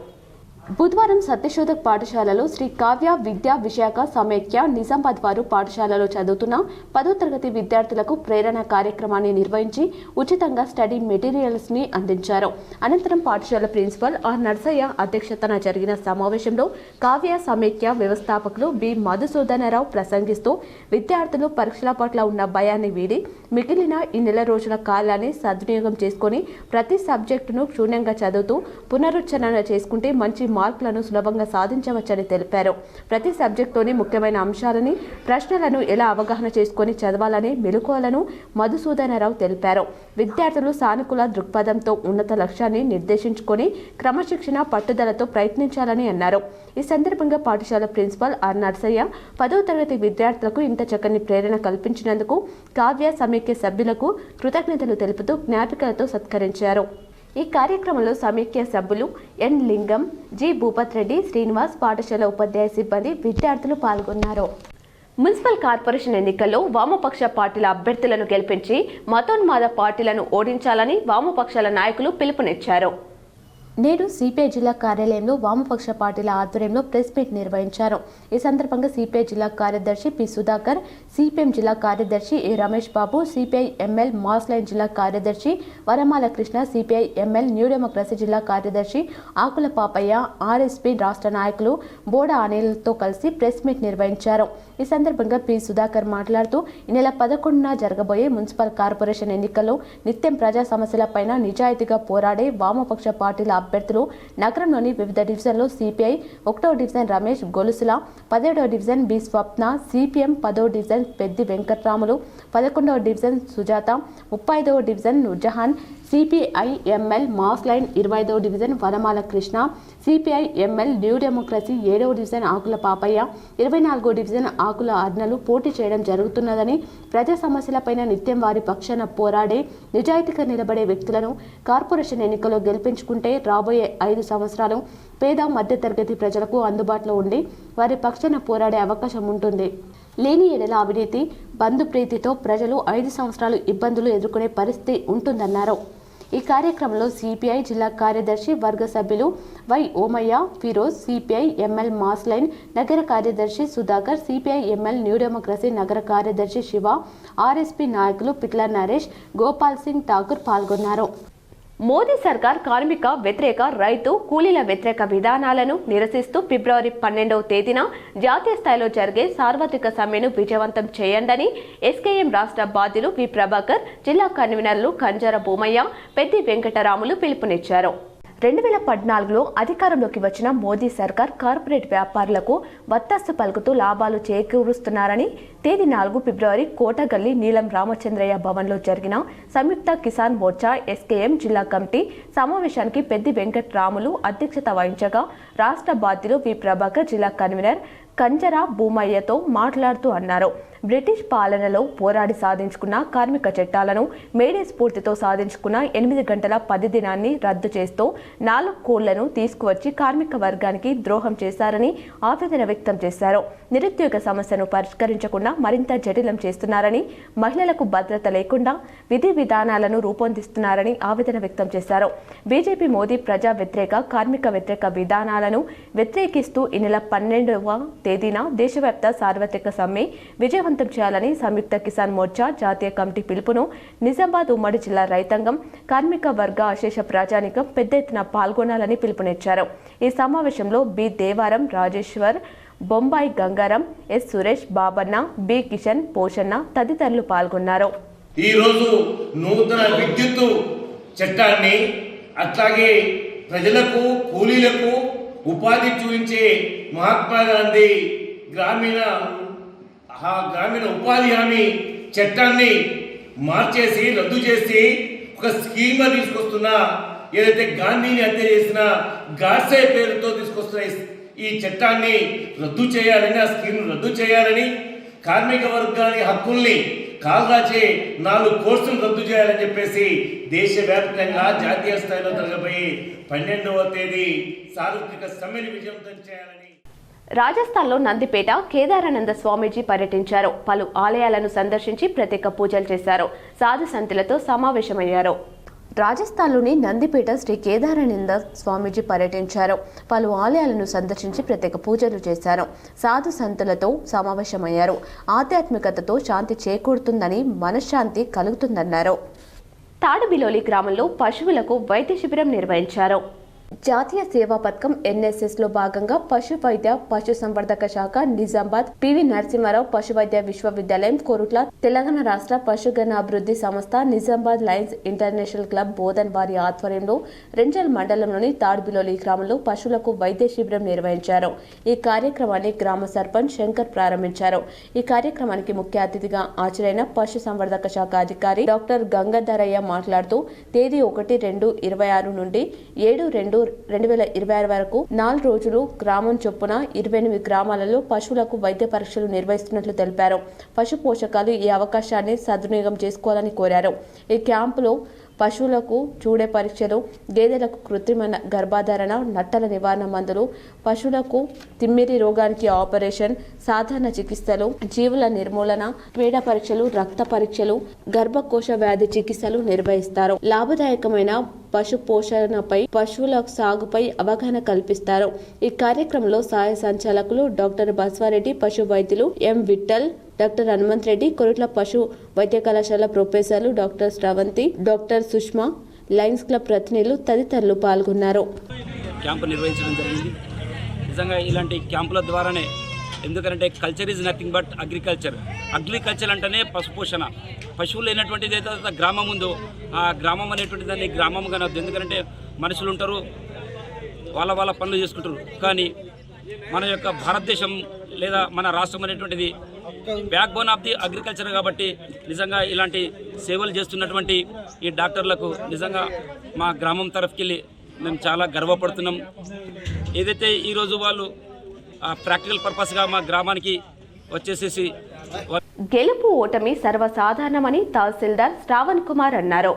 S1: బుధవారం సత్యశోధక్ పాఠశాలలో శ్రీ కావ్య విద్యా విశాఖ సమైక్య నిజామాబాద్ వారు పాఠశాలలో చదువుతున్న 10వ తరగతి విద్యార్థులకు ప్రేరణ కార్యక్రమాన్ని నిర్వహించి ఉచితంగా స్టడీ మెటీరియల్స్ ని అందించారు. అనంతరం పాఠశాల ప్రిన్సిపల్ ఆర్ నర్సయ్య అధ్యక్షతన జరిగిన సమావేశంలో కావ్య సమైక్య వ్యవస్థాపకులు బి మధుసూదనరావు ప్రసంగిస్తూ విద్యార్థులు పరీక్షల పట్ల ఉన్న భయాన్ని వీడి మిగిలిన ఈ నెల రోజుల కాలాన్ని సద్వినియోగం చేసుకుని ప్రతి సబ్జెక్టును క్షుణ్ణంగా చదువుతూ పునరుచ్చరణ చేసుకుంటే మంచి మార్కులను సులభంగా సాధించవచ్చని తెలిపారు. ప్రతి సబ్జెక్టులోని ముఖ్యమైన అంశాలని, ప్రశ్నలను ఎలా అవగాహన చేసుకుని చదవాలనే మెలకువలను మధుసూదనరావు తెలిపారు. విద్యార్థులు సానుకూల దృక్పథంతో ఉన్నత లక్ష్యాన్ని నిర్దేశించుకొని క్రమశిక్షణ, పట్టుదలతో ప్రయత్నించాలని అన్నారు. ఈ సందర్భంగా పాఠశాల ప్రిన్సిపల్ ఆర్ నర్సయ్య 10వ తరగతి విద్యార్థులకు ఇంత చక్కని ప్రేరణ కల్పించినందుకు కావ్య సమైక్య సభ్యులకు కృతజ్ఞతలు తెలుపుతూ జ్ఞాపికలతో సత్కరించారు. ఈ కార్యక్రమంలో సమైక్య సభ్యులు ఎన్ లింగం, జి భూపత్ రెడ్డి, శ్రీనివాస్, పాఠశాల ఉపాధ్యాయ సిబ్బంది, విద్యార్థులు పాల్గొన్నారు. మున్సిపల్ కార్పొరేషన్ ఎన్నికల్లో వామపక్ష పార్టీల అభ్యర్థులను గెలిపించి మతోన్మాద పార్టీలను ఓడించాలని వామపక్షాల నాయకులు పిలుపునిచ్చారు. నేడు సిపిఐ జిల్లా కార్యాలయంలో వామపక్ష పార్టీల ఆధ్వర్యంలో ప్రెస్ మీట్ నిర్వహించారు. ఈ సందర్భంగా సిపిఐ జిల్లా కార్యదర్శి పి సుధాకర్, సిపిఎం జిల్లా కార్యదర్శి A Ramesh Babu, CPI ML mass line జిల్లా కార్యదర్శి Varamala Krishna, CPI ML new democracy జిల్లా కార్యదర్శి ఆకుల పాపయ్య, ఆర్ఎస్పీ రాష్ట్ర నాయకులు బోడ అనిల్తో కలిసి ప్రెస్ మీట్ నిర్వహించారు. ఈ సందర్భంగా పి సుధాకర్ మాట్లాడుతూ ఈ నెల 11న జరగబోయే మున్సిపల్ కార్పొరేషన్ ఎన్నికల్లో నిత్యం ప్రజా సమస్యలపైన నిజాయితీగా పోరాడే వామపక్ష పార్టీల అభ్యర్థులు నగరంలోని వివిధ డివిజన్లో సిపిఐ 1వ డివిజన్ రమేష్ గొలుసుల, 17వ డివిజన్ బి స్వప్న, సిపిఎం 10వ డివిజన్ పెద్ది వెంకట్రాములు, 11వ డివిజన్ సుజాత, 35వ division Noorjahan, CPI ML mass line 25వ division Vanamala Krishna, CPI ML new democracy 7వ డివిజన్ ఆకుల పాపయ్య, 24వ డివిజన్ ఆకుల అర్నలు పోటీ చేయడం జరుగుతున్నదని, ప్రజా సమస్యలపైన నిత్యం వారి పక్షాన పోరాడే నిజాయితీగా నిలబడే వ్యక్తులను కార్పొరేషన్ ఎన్నికల్లో గెలిపించుకుంటే రాబోయే 5 సంవత్సరాలు పేద మధ్యతరగతి ప్రజలకు అందుబాటులో ఉండి వారి పక్షాన పోరాడే అవకాశం ఉంటుంది. లేని ఎడల అవినీతి, బంధుప్రీతితో ప్రజలు 5 సంవత్సరాలు ఇబ్బందులు ఎదుర్కొనే పరిస్థితి ఉంటుందన్నారు. ఈ కార్యక్రమంలో సిపిఐ జిల్లా కార్యదర్శి వర్గ సభ్యులు Y Omaiah, Firoz, CPI ML mass line నగర కార్యదర్శి Sudhakar, CPI ML new democracy నగర కార్యదర్శి శివ, ఆర్ఎస్పీ నాయకులు పిట్ల నరేష్, గోపాల్ సింగ్ ఠాకూర్ పాల్గొన్నారు. మోదీ సర్కార్ కార్మిక వ్యతిరేక, రైతు, కూలీల వ్యతిరేక విధానాలను నిరసిస్తూ ఫిబ్రవరి 12వ తేదీన జాతీయ స్థాయిలో జరిగే సార్వత్రిక సమ్మెను విజయవంతం చేయండని ఎస్కేఎం రాష్ట్ర బాధ్యులు వి ప్రభాకర్, జిల్లా కన్వీనర్లు కంజర భూమయ్య, పెద్ది వెంకటరాములు పిలుపునిచ్చారు. 2014లో అధికారంలోకి వచ్చిన మోదీ సర్కార్ కార్పొరేట్ వ్యాపారులకు వత్తాసు పలుకుతూ లాభాలు చేకూరుస్తున్నారని తేదీ 4 ఫిబ్రవరి కోటగల్లి నీలం రామచంద్రయ్య భవన్లో జరిగిన సంయుక్త కిసాన్ మోర్చా ఎస్కేఎం జిల్లా కమిటీ సమావేశానికి పెద్ది వెంకట్రాములు అధ్యక్షత వహించగా రాష్ట్ర బాధ్యులు వి ప్రభాకర్, జిల్లా కన్వీనర్ కంజర భూమయ్యతో మాట్లాడుతూ అన్నారు. బ్రిటిష్ పాలనలో పోరాడి సాధించుకున్న కార్మిక చట్టాలను మేడే స్ఫూర్తితో సాధించుకున్న 8 గంటల 10 దినాన్ని రద్దు చేస్తూ 4 కోళ్లను తీసుకువచ్చి కార్మిక వర్గానికి ద్రోహం చేశారని ఆవేదన వ్యక్తం చేశారు. నిరుద్యోగ సమస్యను పరిష్కరించకుండా మరింత జటిలం చేస్తున్నారని, మహిళలకు భద్రత లేకుండా విధి విధానాలను రూపొందిస్తున్నారని ఆవేదన వ్యక్తం చేశారు. బీజేపీ మోదీ ప్రజా వ్యతిరేక కార్మిక వ్యతిరేక విధానాలను వ్యతిరేకిస్తూ ఈ నెల 12వ తేదీన దేశవ్యాప్త సార్వత్రిక సమ్మె విజయవంతం చేయాలని సంయుక్త కిసాన్ మోర్చా జాతీయ కమిటీ పిలుపును నిజామాబాద్ ఉమ్మడి జిల్లా రైతాంగం కార్మిక వర్గ అశేష ప్రజానికం పెద్ద ఎత్తున పాల్గొనాలని పిలుపునిచ్చారు. ఈ సమావేశంలో B Devaram Rajeshwar, Bombay Gangaram, S Suresh, Babanna, B Kishan, Poshanna తదితరులు పాల్గొన్నారు.
S6: ఈరోజు నూతన విద్యుత్ చట్టాన్ని అట్లాగే ప్రజలకు కూలీలకు ఉపాధి చూపించే మహాత్మా గాంధీ గ్రామీణ ఉపాధి హామీ చట్టాన్ని మార్చేసి రద్దు చేసి ఒక స్కీమ్ తీసుకొస్తున్న, ఏదైతే గాంధీని హత్య చేసిన గాడ్సే పేరుతో తీసుకొస్తున్న ఈ చట్టాన్ని రద్దు చేయాలని, ఆ స్కీమ్ రద్దు చేయాలని, కార్మిక వర్గాన్ని హక్కుల్ని కాల్రాచే 4 కోర్సులు రద్దు చేయాలని చెప్పేసి దేశవ్యాప్తంగా జాతీయ స్థాయిలో జరగబోయే 12వ తేదీ సార్వత్రిక సమ్మెను విజయవంతం చేయాలని.
S1: రాజస్థాన్లో నందిపేట కేదారానంద స్వామీజీ పర్యటించారు. పలు ఆలయాలను సందర్శించి ప్రత్యేక పూజలు చేశారు. సాధు సంతులతో సమావేశమయ్యారు. రాజస్థాన్లోని నందిపేట శ్రీ కేదారానంద స్వామీజీ పర్యటించారు. పలు ఆలయాలను సందర్శించి ప్రత్యేక పూజలు చేశారు. సాధు సంతులతో సమావేశమయ్యారు. ఆధ్యాత్మికతతో శాంతి చేకూరుతుందని, మనశ్శాంతి కలుగుతుందన్నారు. తాడుబిలోలి గ్రామంలో పశువులకు వైద్య శిబిరం నిర్వహించారు. జాతీయ సేవా పథకం ఎన్ఎస్ఎస్-లో భాగంగా పశు వైద్య పశు సంవర్ధక శాఖ నిజామాబాద్ పివి నరసింహారావు పశు వైద్య విశ్వవిద్యాలయం కోరుట్ల తెలంగాణ రాష్ట్ర పశుగణ అభివృద్ధి సంస్థ Nizamabad Lions international club Bodhan వారి ఆధ్వర్యంలో రెంజల్ మండలంలోని తాడ్బిలోలి గ్రామంలో పశువులకు వైద్య శిబిరం నిర్వహించారు. ఈ కార్యక్రమాన్ని గ్రామ సర్పంచ్ శంకర్ ప్రారంభించారు. ఈ కార్యక్రమానికి ముఖ్య అతిథిగా హాజరైన పశు సంవర్ధక శాఖ అధికారి డాక్టర్ గంగాధరయ్య మాట్లాడుతూ తేదీ 1-2-26 నుండి 7-2-2026 వరకు 4 రోజులు గ్రామం చొప్పున 28 గ్రామాలలో పశువులకు వైద్య పరీక్షలు నిర్వహిస్తున్నట్లు తెలిపారు. పశు పోషకాలు ఈ అవకాశాన్ని సద్వినియోగం చేసుకోవాలని కోరారు. ఈ క్యాంపులో పశువులకు చూడే పరీక్షలు, గేదెలకు కృత్రిమ గర్భధారణ, నట్టల నివారణ మందులు, పశువులకు తిమ్మిరి రోగానికి ఆపరేషన్, సాధారణ చికిత్సలు, జీవుల నిర్మూలన, పీడ పరీక్షలు, రక్త పరీక్షలు, గర్భకోశ వ్యాధి చికిత్సలు నిర్వహిస్తారు. లాభదాయకమైన పశు పోషణపై, పశువుల సాగుపై అవగాహన కల్పిస్తారు. ఈ కార్యక్రమంలో సహాయ సంచాలకులు డాక్టర్ బస్వారెడ్డి, పశు వైద్యులు ఎం విఠల్, డాక్టర్ హనుమంత్ రెడ్డి, కొరుట్ల పశు వైద్య కళాశాల ప్రొఫెసర్లు doctor Sravanthi, doctor Sushma, Lions club ప్రతినిధులు తదితరులు పాల్గొన్నారు.
S11: క్యాంపు నిర్వహించడం జరిగింది. నిజంగా ఇలాంటి క్యాంపుల ద్వారానే, ఎందుకంటే culture is nothing but agriculture అంటేనే పశు పోషణ. పశువులు లేనటువంటిది ఏదైతే గ్రామం ఉందో ఆ గ్రామం అనేటువంటి దాన్ని గ్రామం కనవద్దు. ఎందుకంటే మనుషులు ఉంటారు, వాళ్ళ పనులు చేసుకుంటారు. కానీ మన యొక్క భారతదేశం లేదా మన రాష్ట్రం అనేటువంటిది back bone of the agriculture కాబట్టి నిజంగా ఇలాంటి సేవలు చేస్తున్నటువంటి ఈ డాక్టర్లకు నిజంగా మా గ్రామం తరఫుకెళ్ళి మేము చాలా గర్వపడుతున్నాం. ఏదైతే ఈరోజు వాళ్ళు ప్రాక్టికల్ పర్పస్గా మా గ్రామానికి వచ్చేసేసి
S1: గెలుపు ఓటమి సర్వసాధారణమని తహసీల్దార్ శ్రావణ్ కుమార్ అన్నారు.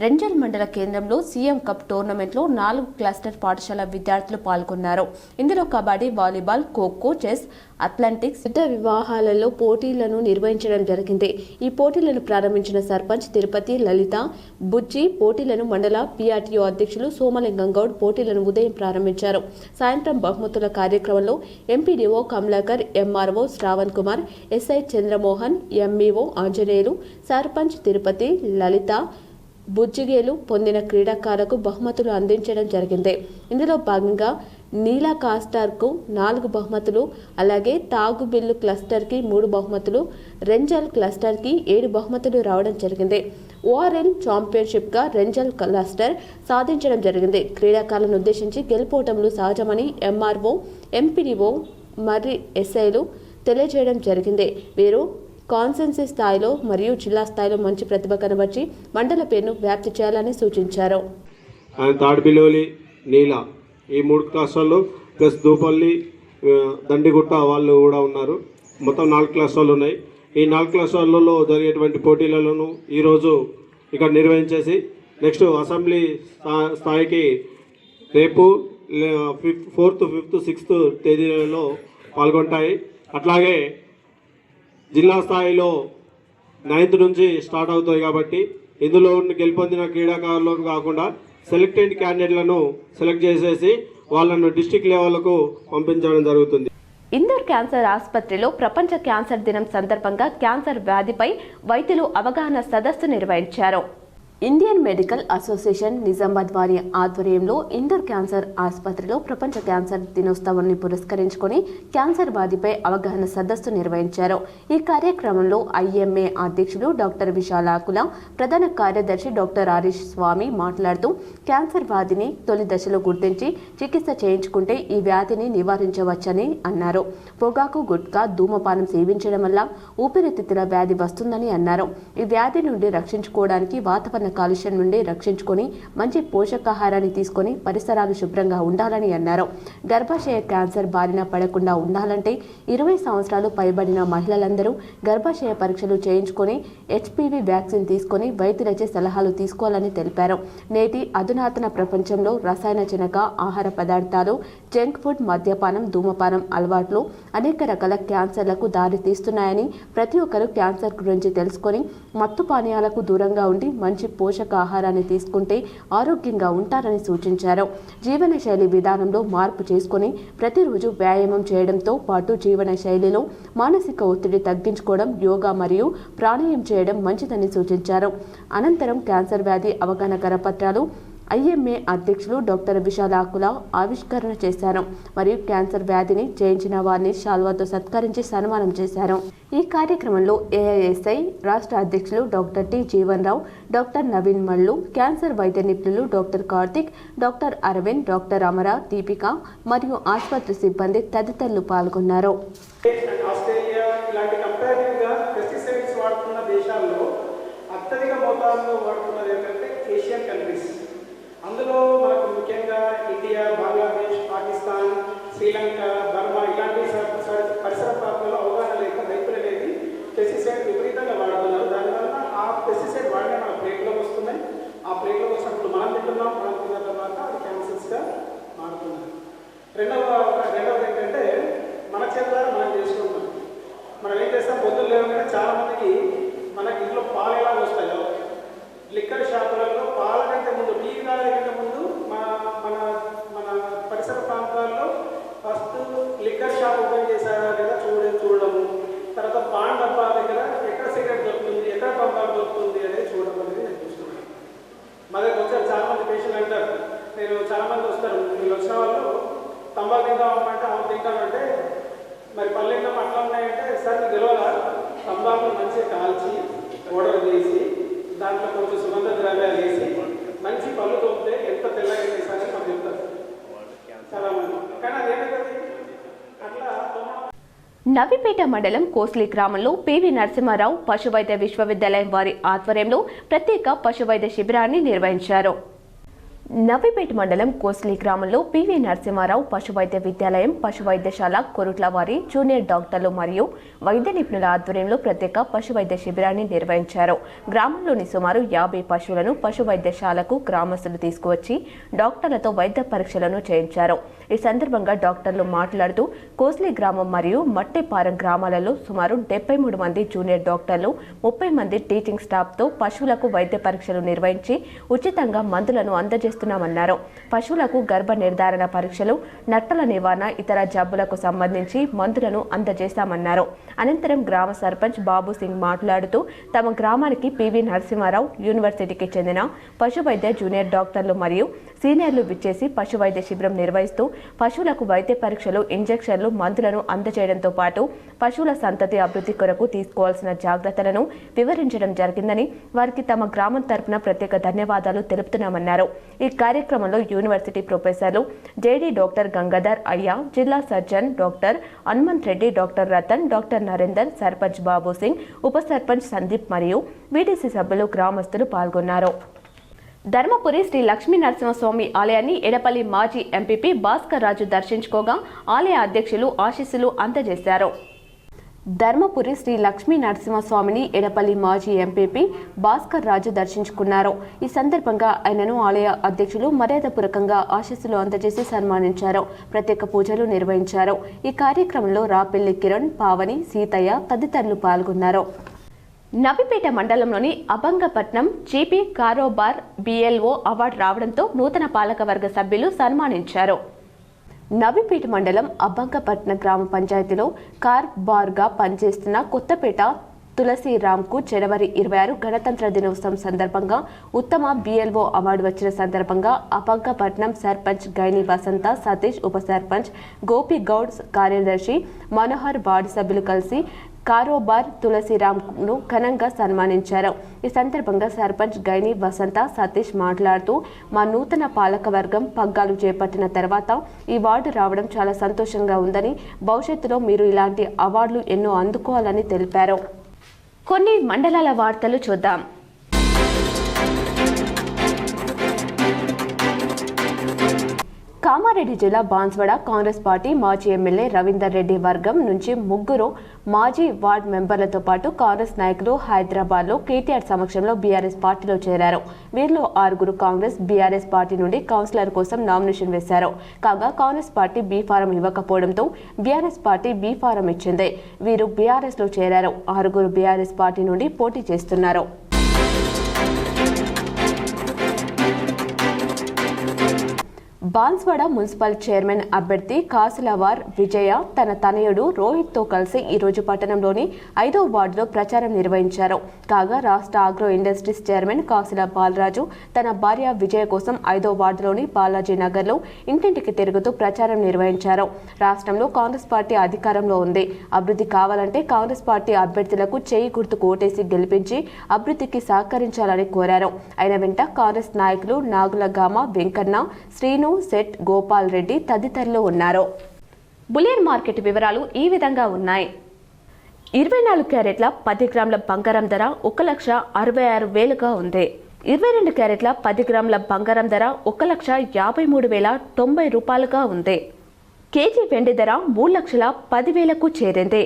S1: రెంజల్ మండల కేంద్రంలో సీఎం కప్ టోర్నమెంట్లో 4 క్లస్టర్ పాఠశాల విద్యార్థులు పాల్గొన్నారు. ఇందులో kabaddi, volleyball, kho kho, chess, athletics, యుద్ధ వివాహాలలో పోటీలను నిర్వహించడం జరిగింది. ఈ పోటీలను ప్రారంభించిన సర్పంచ్ తిరుపతి లలిత బుజ్జి పోటీలను మండల పిఆర్టీఓ అధ్యక్షులు సోమలింగం గౌడ్ పోటీలను ఉదయం ప్రారంభించారు. సాయంత్రం బహుమతుల కార్యక్రమంలో MPDO Kamalakar, MRO Shravan Kumar, SI Chandramohan, MEO Anjaneyulu, sarpanch Tirupati Lalitha బుజ్జిగేలు పొందిన క్రీడాకారులకు బహుమతులు అందించడం జరిగింది. ఇందులో భాగంగా నీలా కాస్టార్కు 4 బహుమతులు, అలాగే తాగుబిల్లు క్లస్టర్కి 3 బహుమతులు, రెంజల్ క్లస్టర్కి 7 బహుమతులు రావడం జరిగింది. ఓఆర్ఎల్ ఛాంపియన్షిప్గా రెంజల్ క్లస్టర్ సాధించడం జరిగింది. క్రీడాకారులను ఉద్దేశించి గెలుపోవటంలో సహజమని ఎంఆర్ఓ, ఎంపీడీఓ మరి ఎస్ఐలు తెలియజేయడం జరిగింది. వీరు కాన్సెన్సీ స్థాయిలో మరియు జిల్లా స్థాయిలో మంచి ప్రతిభ కనబర్చి మండల పేరును వ్యాప్తి చేయాలని సూచించారు.
S12: తాడ్బిలోలి, నీలా ఈ 3 క్లాసుల్లో ప్లస్ దూపల్లి, దండిగుట్ట వాళ్ళు కూడా ఉన్నారు. మొత్తం 4 క్లాసులు ఉన్నాయి. ఈ 4 క్లస్టర్లలో జరిగేటువంటి పోటీలను ఈరోజు ఇక్కడ నిర్వహించేసి నెక్స్ట్ అసెంబ్లీ స్థాయికి రేపు 4th, 5th, 6th తేదీలలో పాల్గొంటాయి. అట్లాగే జిల్లా స్థాయిలో 9th నుంచి స్టార్ట్ అవుతాయి. కాబట్టి ఇందులో గెలుపొందిన క్రీడాకారులను కాకుండా సెలెక్టెడ్ క్యాండిడేట్లను సెలెక్ట్ చేసేసి వాళ్ళను డిస్ట్రిక్ట్ లెవెల్కు పంపించడం జరుగుతుంది.
S1: ఇందోర్ క్యాన్సర్ ఆసుపత్రిలో ప్రపంచ క్యాన్సర్ దినం సందర్భంగా క్యాన్సర్ వ్యాధిపై వైద్యులు అవగాహన సదస్సు నిర్వహించారు. ఇండియన్ మెడికల్ అసోసియేషన్ నిజామాబాద్ వారి ఆధ్వర్యంలో ఇందోర్ క్యాన్సర్ ఆసుపత్రిలో ప్రపంచ క్యాన్సర్ దినోత్సవాన్ని పురస్కరించుకొని క్యాన్సర్ వ్యాధిపై అవగాహన సదస్సు నిర్వహించారు. ఈ కార్యక్రమంలో ఐఎంఏ అధ్యక్షులు డాక్టర్ విశాలాకుల, ప్రధాన కార్యదర్శి డాక్టర్ హరీష్ స్వామి మాట్లాడుతూ క్యాన్సర్ వ్యాధిని తొలి దశలో గుర్తించి చికిత్స చేయించుకుంటే ఈ వ్యాధిని నివారించవచ్చని అన్నారు. పొగాకు, గుట్కా, ధూమపానం సేవించడం వల్ల ఊపిరితిత్తుల వ్యాధి వస్తుందని అన్నారు. ఈ వ్యాధి నుండి రక్షించుకోవడానికి వాతావరణ కాలుష్యం నుండి రక్షించుకొని మంచి పోషకాహారాన్ని తీసుకొని పరిసరాలు శుభ్రంగా ఉండాలని అన్నారు. గర్భాశయ క్యాన్సర్ బారిన పడకుండా ఉండాలంటే 20 సంవత్సరాలు పైబడిన మహిళలందరూ గర్భాశయ పరీక్షలు చేయించుకొని హెచ్పివి వ్యాక్సిన్ తీసుకొని వైద్యులచే సలహాలు తీసుకోవాలని తెలిపారు. నేటి అధునాతన ప్రపంచంలో రసాయన జనక ఆహార పదార్థాలు, జంక్ ఫుడ్, మద్యపానం, ధూమపానం అలవాట్లు అనేక రకాల క్యాన్సర్లకు దారి తీస్తున్నాయని ప్రతి ఒక్కరూ క్యాన్సర్ గురించి తెలుసుకొని మత్తు పానీయాలకు దూరంగా ఉండి మంచి పోషకాహారాన్ని తీసుకుంటే ఆరోగ్యంగా ఉంటారని సూచించారు. జీవనశైలి విధానంలో మార్పు చేసుకుని ప్రతిరోజు వ్యాయామం చేయడంతో పాటు జీవనశైలిలో మానసిక ఒత్తిడి తగ్గించుకోవడం, యోగా మరియు ప్రాణాయామం చేయడం మంచిదని సూచించారు. అనంతరం క్యాన్సర్ వ్యాధి అవగాహన కరపత్రాలు ఐఎంఏ అధ్యక్షులు డాక్టర్ విశాలాకుల ఆవిష్కరణ చేశారు. మరియు క్యాన్సర్ వ్యాధిని జయించిన వారిని శాల్వాతో సత్కరించి సన్మానం చేశారు. ఈ కార్యక్రమంలో ఏఐఎస్ఐ రాష్ట్ర అధ్యక్షులు doctor T Jeevan Rao, doctor Naveen Mallu, cancer వైద్య నిపుణులు doctor Karthik, doctor Aravind, doctor Amara, Deepika మరియు ఆసుపత్రి సిబ్బంది తదితరులు పాల్గొన్నారు.
S13: ఆస్ట్రేలియా ఇలాంటి కంపారిటివ్గా పెస్టిసైడ్స్ వాడుతున్న దేశాల్లో అత్యధిక మోతాదులో వాడుతున్నది ఏంటంటే ఏషియన్ కంట్రీస్. అందులో మనకు ముఖ్యంగా ఇండియా, బంగ్లాదేశ్, పాకిస్తాన్, శ్రీలంక, బర్మా ఇలాంటి పరిసర ప్రాంతాల్లో అవగాహన లేక రైతులు అనేది పెస్టిసైడ్ విపరీతంగా వాడుతున్నారు. దానివల్ల ఆ పెస్టిసైడ్ వాడినే మన ప్లేట్లోకి వస్తున్నాయి. ఆ ప్లేట్లోకి వచ్చినప్పుడు మనం తింటున్నాం, మనం తిన్న తర్వాత అది క్యాన్సర్స్గా మారుతున్నాయి. రెండవది ఏంటంటే మన చేతులారా మనం చేసుకుంటాం. మనం ఏం చేస్తాం, పొద్దున్న లేవగానే చాలామందికి మనకి ఇంట్లో పాలు ఎలా వస్తాయో లిక్కర్ షాపులలో పాల కంటే ముందు, టీ తాగే కంటే ముందు మన పరిసర ప్రాంతాల్లో ఫస్ట్ లిక్కర్ షాప్ ఓపెన్ చేశారా లేదా చూడడము, తర్వాత పాన్ డబ్బా దగ్గర ఎక్కడ సిగరెట్ దొరుకుతుంది, ఎక్కడ తంబాకు దొరుకుతుంది అనేది చూడడం అనేది నేను చూస్తున్నాను. మా దగ్గర వచ్చారు చాలామంది పేషెంట్ అంటారు, నేను చాలామంది వస్తారు, వీళ్ళు వచ్చిన వాళ్ళు తంబాకు తింటామంటే అవును తింటామంటే మరి పళ్ళు ఇంకా అట్లా ఉన్నాయంటే సార్ మీకు తెలియదా, తంబాకులు మంచిగా కాల్చి పౌడర్ చేసి దాంట్లో కొంచెం సుగంధ ద్రవ్యాలు వేసి మంచి పళ్ళు తోపితే ఎంత తెల్లగా వేసారని మాకు చెప్తారు చాలామంది. కానీ అదేమిటది అట్లా.
S1: నవిపేట మండలం కోస్లీ గ్రామంలో పివి నరసింహారావు పశువైద్య విశ్వవిద్యాలయం వారి ఆధ్వర్యంలో ప్రత్యేక పశువైద్య శిబిరాన్ని నిర్వహించారు. నవిపేట మండలం కోస్లీ గ్రామంలో పివి నరసింహారావు పశువైద్య విద్యాలయం, పశువైద్యశాల, కొరుట్లవారి జూనియర్ డాక్టర్లు మరియు వైద్య నిపుణుల ఆధ్వర్యంలో ప్రత్యేక పశువైద్య శిబిరాన్ని నిర్వహించారు. గ్రామంలోని సుమారు 50 పశువులను పశువైద్యశాలకు గ్రామస్తులు తీసుకువచ్చి డాక్టర్లతో వైద్య పరీక్షలను చేయించారు. ఈ సందర్భంగా డాక్టర్లు మాట్లాడుతూ కోస్లీ గ్రామం మరియు మట్టెపారం గ్రామాలలో సుమారు 73 మంది జూనియర్ డాక్టర్లు, 30 మంది టీచింగ్ స్టాఫ్తో పశువులకు వైద్య పరీక్షలు నిర్వహించి ఉచితంగా మందులను అందజేస్తున్నామన్నారు. పశువులకు గర్భ నిర్ధారణ పరీక్షలు, నట్టల నివారణ, ఇతర జబ్బులకు సంబంధించి మందులను అందజేశామన్నారు. అనంతరం గ్రామ సర్పంచ్ బాబు సింగ్ మాట్లాడుతూ తమ గ్రామానికి పివి నరసింహారావు యూనివర్సిటీకి చెందిన పశువైద్య జూనియర్ డాక్టర్లు మరియు సీనియర్లు విచ్చేసి పశువైద్య శిబిరం నిర్వహిస్తూ పశువులకు వైద్య పరీక్షలు, ఇంజెక్షన్లు, మందులను అందజేయడంతో పాటు పశువుల సంతతి అభివృద్ధి కొరకు తీసుకోవాల్సిన జాగ్రత్తలను వివరించడం జరిగిందని వారికి తమ గ్రామం తరపున ప్రత్యేక ధన్యవాదాలు తెలుపుతున్నామన్నారు. ఈ కార్యక్రమంలో యూనివర్సిటీ ప్రొఫెసర్లు జేడీ డాక్టర్ గంగాధర్ అయ్య, జిల్లా surgeon doctor Hanumanth Reddy, doctor Ratan, doctor Narender, sarpanch Babu Singh, ఉప సర్పంచ్ సందీప్ మరియు వీడీసీ సభ్యులు, గ్రామస్తులు పాల్గొన్నారు. ధర్మపురి శ్రీ లక్ష్మీ నరసింహస్వామి ఆలయాన్ని ఎడపల్లి మాజీ ఎంపీపీ భాస్కర్ రాజు దర్శించుకోగా ఆలయ అధ్యక్షులు ఆశీస్సులు అందజేశారు. ధర్మపురి శ్రీ లక్ష్మీ నరసింహస్వామిని ఎడపల్లి మాజీ ఎంపీపీ భాస్కర్ రాజు దర్శించుకున్నారు. ఈ సందర్భంగా ఆయనను ఆలయ అధ్యక్షులు మర్యాదపూర్వకంగా ఆశీస్సులు అందజేసి సన్మానించారు. ప్రత్యేక పూజలు నిర్వహించారు. ఈ కార్యక్రమంలో రాపెల్లి కిరణ్, పావని, సీతయ్య తదితరులు పాల్గొన్నారు. నబిపేట మండలంలోని అభంగపట్నం జీపీ కారోబార్ BLO అవార్డు రావడంతో నూతన పాలకవర్గ సభ్యులు సన్మానించారు. నబిపేట మండలం అభంగపట్నం గ్రామ పంచాయతీలో కార్బార్గా పనిచేస్తున్న కొత్తపేట తులసిరామ్కు జనవరి 26 గణతంత్ర దినోత్సవం సందర్భంగా ఉత్తమ BLO అవార్డు వచ్చిన సందర్భంగా అభంగపట్నం సర్పంచ్ గైని వసంత, సతీష్, ఉప సర్పంచ్ గోపి గౌడ్, కార్యదర్శి మనోహర్, వార్డు సభ్యులు కలిసి కారోబార్ తులసిరామ్ను ఘనంగా సన్మానించారు. ఈ సందర్భంగా సర్పంచ్ గైని వసంత, సతీష్ మాట్లాడుతూ మా నూతన పాలకవర్గం పగ్గాలు చేపట్టిన తర్వాత ఈ వార్డు రావడం చాలా సంతోషంగా ఉందని, భవిష్యత్తులో మీరు ఇలాంటి అవార్డులు ఎన్నో అందుకోవాలని తెలిపారు. కొన్ని మండలాల వార్తలు చూద్దాం. కామారెడ్డి జిల్లా బాన్స్వాడ కాంగ్రెస్ పార్టీ మాజీ ఎమ్మెల్యే రవీందర్ రెడ్డి వర్గం నుంచి 3 మాజీ వార్డు మెంబర్లతో పాటు కాంగ్రెస్ నాయకులు హైదరాబాద్లో కేటీఆర్ సమక్షంలో బీఆర్ఎస్ పార్టీలో చేరారు. వీరిలో 6 కాంగ్రెస్ బీఆర్ఎస్ పార్టీ నుండి కౌన్సిలర్ కోసం నామినేషన్ వేశారు. కాగా కాంగ్రెస్ పార్టీ బీ ఫారం ఇవ్వకపోవడంతో బీఆర్ఎస్ పార్టీ బీ ఫారం ఇచ్చింది. వీరు బీఆర్ఎస్లో చేరారు. 6 బీఆర్ఎస్ పార్టీ నుండి పోటీ చేస్తున్నారు. బాన్స్వాడ మున్సిపల్ చైర్మన్ అభ్యర్థి కాసులవార్ విజయ తన తనయుడు రోహిత్తో కలిసి ఈరోజు పట్టణంలోని 5వ వార్డులో ప్రచారం నిర్వహించారు. కాగా రాష్ట్ర ఆగ్రో ఇండస్ట్రీస్ చైర్మన్ కాసుల బాలరాజు తన భార్య విజయ కోసం 5వ వార్డులోని బాలాజీ నగర్లో ఇంటింటికి తిరుగుతూ ప్రచారం నిర్వహించారు. రాష్ట్రంలో కాంగ్రెస్ పార్టీ అధికారంలో ఉంది. అభివృద్ధి కావాలంటే కాంగ్రెస్ పార్టీ అభ్యర్థులకు చేయి గుర్తుకు ఓటేసి గెలిపించి అభివృద్ధికి సహకరించాలని కోరారు. ఆయన వెంట కాంగ్రెస్ నాయకులు నాగులగామ వెంకన్న, శ్రీను, సెట్, గోపాల్ రెడ్డి తదితరులు ఉన్నారు. బులియన్ మార్కెట్ వివరాలు ఈ విధంగా ఉన్నాయి. 24 క్యారెట్ల 10 గ్రాముల బంగారం ధర 1,66,000గా ఉంది. 22 క్యారెట్ల 10 గ్రాముల బంగారం ధర 1,53,090 రూపాయలుగా ఉంది. కేజీ వెండి ధర 3,10,000కు చేరింది.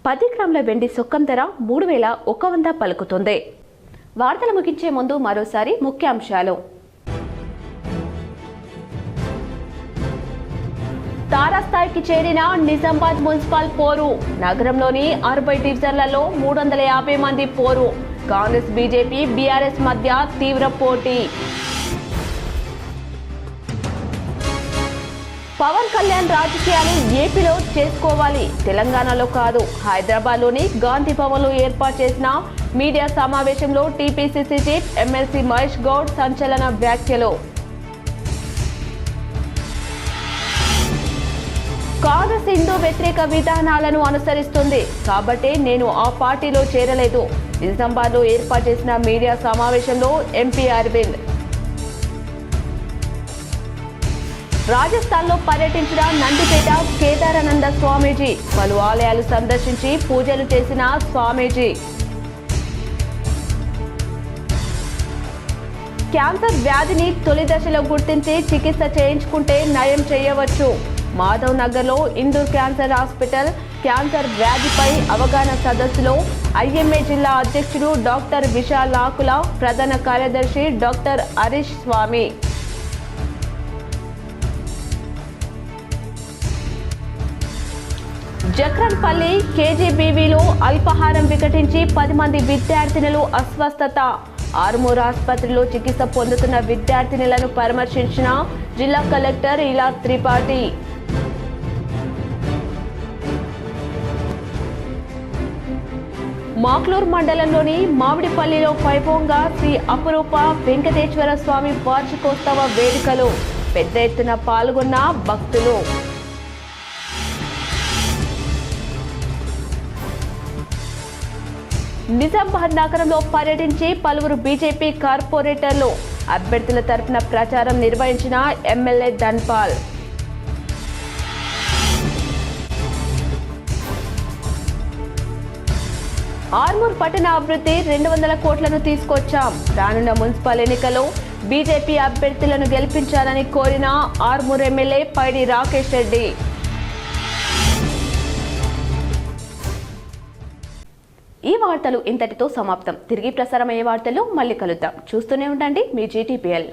S1: 10 గ్రాముల వెండి సొక్కం ధర 3,100 పలుకుతుంది. వార్తలు ముగించే ముందు మరోసారి ముఖ్యాంశాలు. తారాస్థాయికి చేరిన నిజామాబాద్ మున్సిపల్ పోరు. నగరంలోని 60 డివిజన్లలో 350 మంది పోరు. కాంగ్రెస్, బీజేపీ, బీఆర్ఎస్ మధ్య తీవ్ర పోటీ. పవన్ కళ్యాణ్ రాజకీయాలు ఏపీలో చేసుకోవాలి, తెలంగాణలో కాదు. హైదరాబాద్లోని గాంధీ భవన్లో ఏర్పాటు చేసిన మీడియా సమావేశంలో TPCC chief MLC Mahesh Goud సంచలన వ్యాఖ్యలు. కాంగ్రెస్ హిందూ వ్యతిరేక విధానాలను అనుసరిస్తుంది కాబట్టి నేను ఆ పార్టీలో చేరలేదు. నిజామాబాద్లో ఏర్పాటు చేసిన మీడియా సమావేశంలో ఎంపీ అరవింద్. రాజస్థాన్లో పర్యటించిన నందిపేట కేదారానంద స్వామీజీ పలు ఆలయాలు సందర్శించి పూజలు చేసిన స్వామీజీ. క్యాన్సర్ వ్యాధిని తొలి దశలో గుర్తించి చికిత్స చేయించుకుంటే నయం చేయవచ్చు. మాధవ్ నగర్లో ఇందూర్ క్యాన్సర్ హాస్పిటల్ క్యాన్సర్ వ్యాధిపై అవగాహన సదస్సులో IMA జిల్లా అధ్యక్షుడు డాక్టర్ విశాల్ ఆకుల, ప్రధాన కార్యదర్శి డాక్టర్ హరీష్ స్వామి. జక్రన్పల్లి KGBVలో అల్పాహారం వికటించి 10 మంది విద్యార్థినులు అస్వస్థత. ఆర్మూర్ ఆసుపత్రిలో చికిత్స పొందుతున్న విద్యార్థినులను పరామర్శించిన జిల్లా కలెక్టర్ ఇలా త్రిపాఠి. మాక్లూర్ మండలంలోని మామిడిపల్లిలో వైభవంగా శ్రీ అపురూప వెంకటేశ్వర స్వామి వార్షికోత్సవ వేడుకలు. పెద్ద ఎత్తున పాల్గొన్న భక్తులు. నిజామాబాద్ నగరంలో పర్యటించి పలువురు బీజేపీ కార్పొరేటర్లు అభ్యర్థుల తరపున ప్రచారం నిర్వహించిన ఎమ్మెల్యే ధన్పాల్. ఆర్మూర్ పట్టణ అభివృద్ధి 200 కోట్లను తీసుకొచ్చాం. రానున్న మున్సిపల్ ఎన్నికల్లో బీజేపీ అభ్యర్థులను గెలిపించాలని కోరిన ఆర్మూర్ ఎమ్మెల్యే పైడి రాకేష్ రెడ్డి. ఈ వార్తలు ఇంతటితో సమాప్తం. తిరిగి ప్రసారమయ్యే వార్తల్లో మళ్ళీ కలుద్దాం. చూస్తూనే ఉండండి మీ GTPL.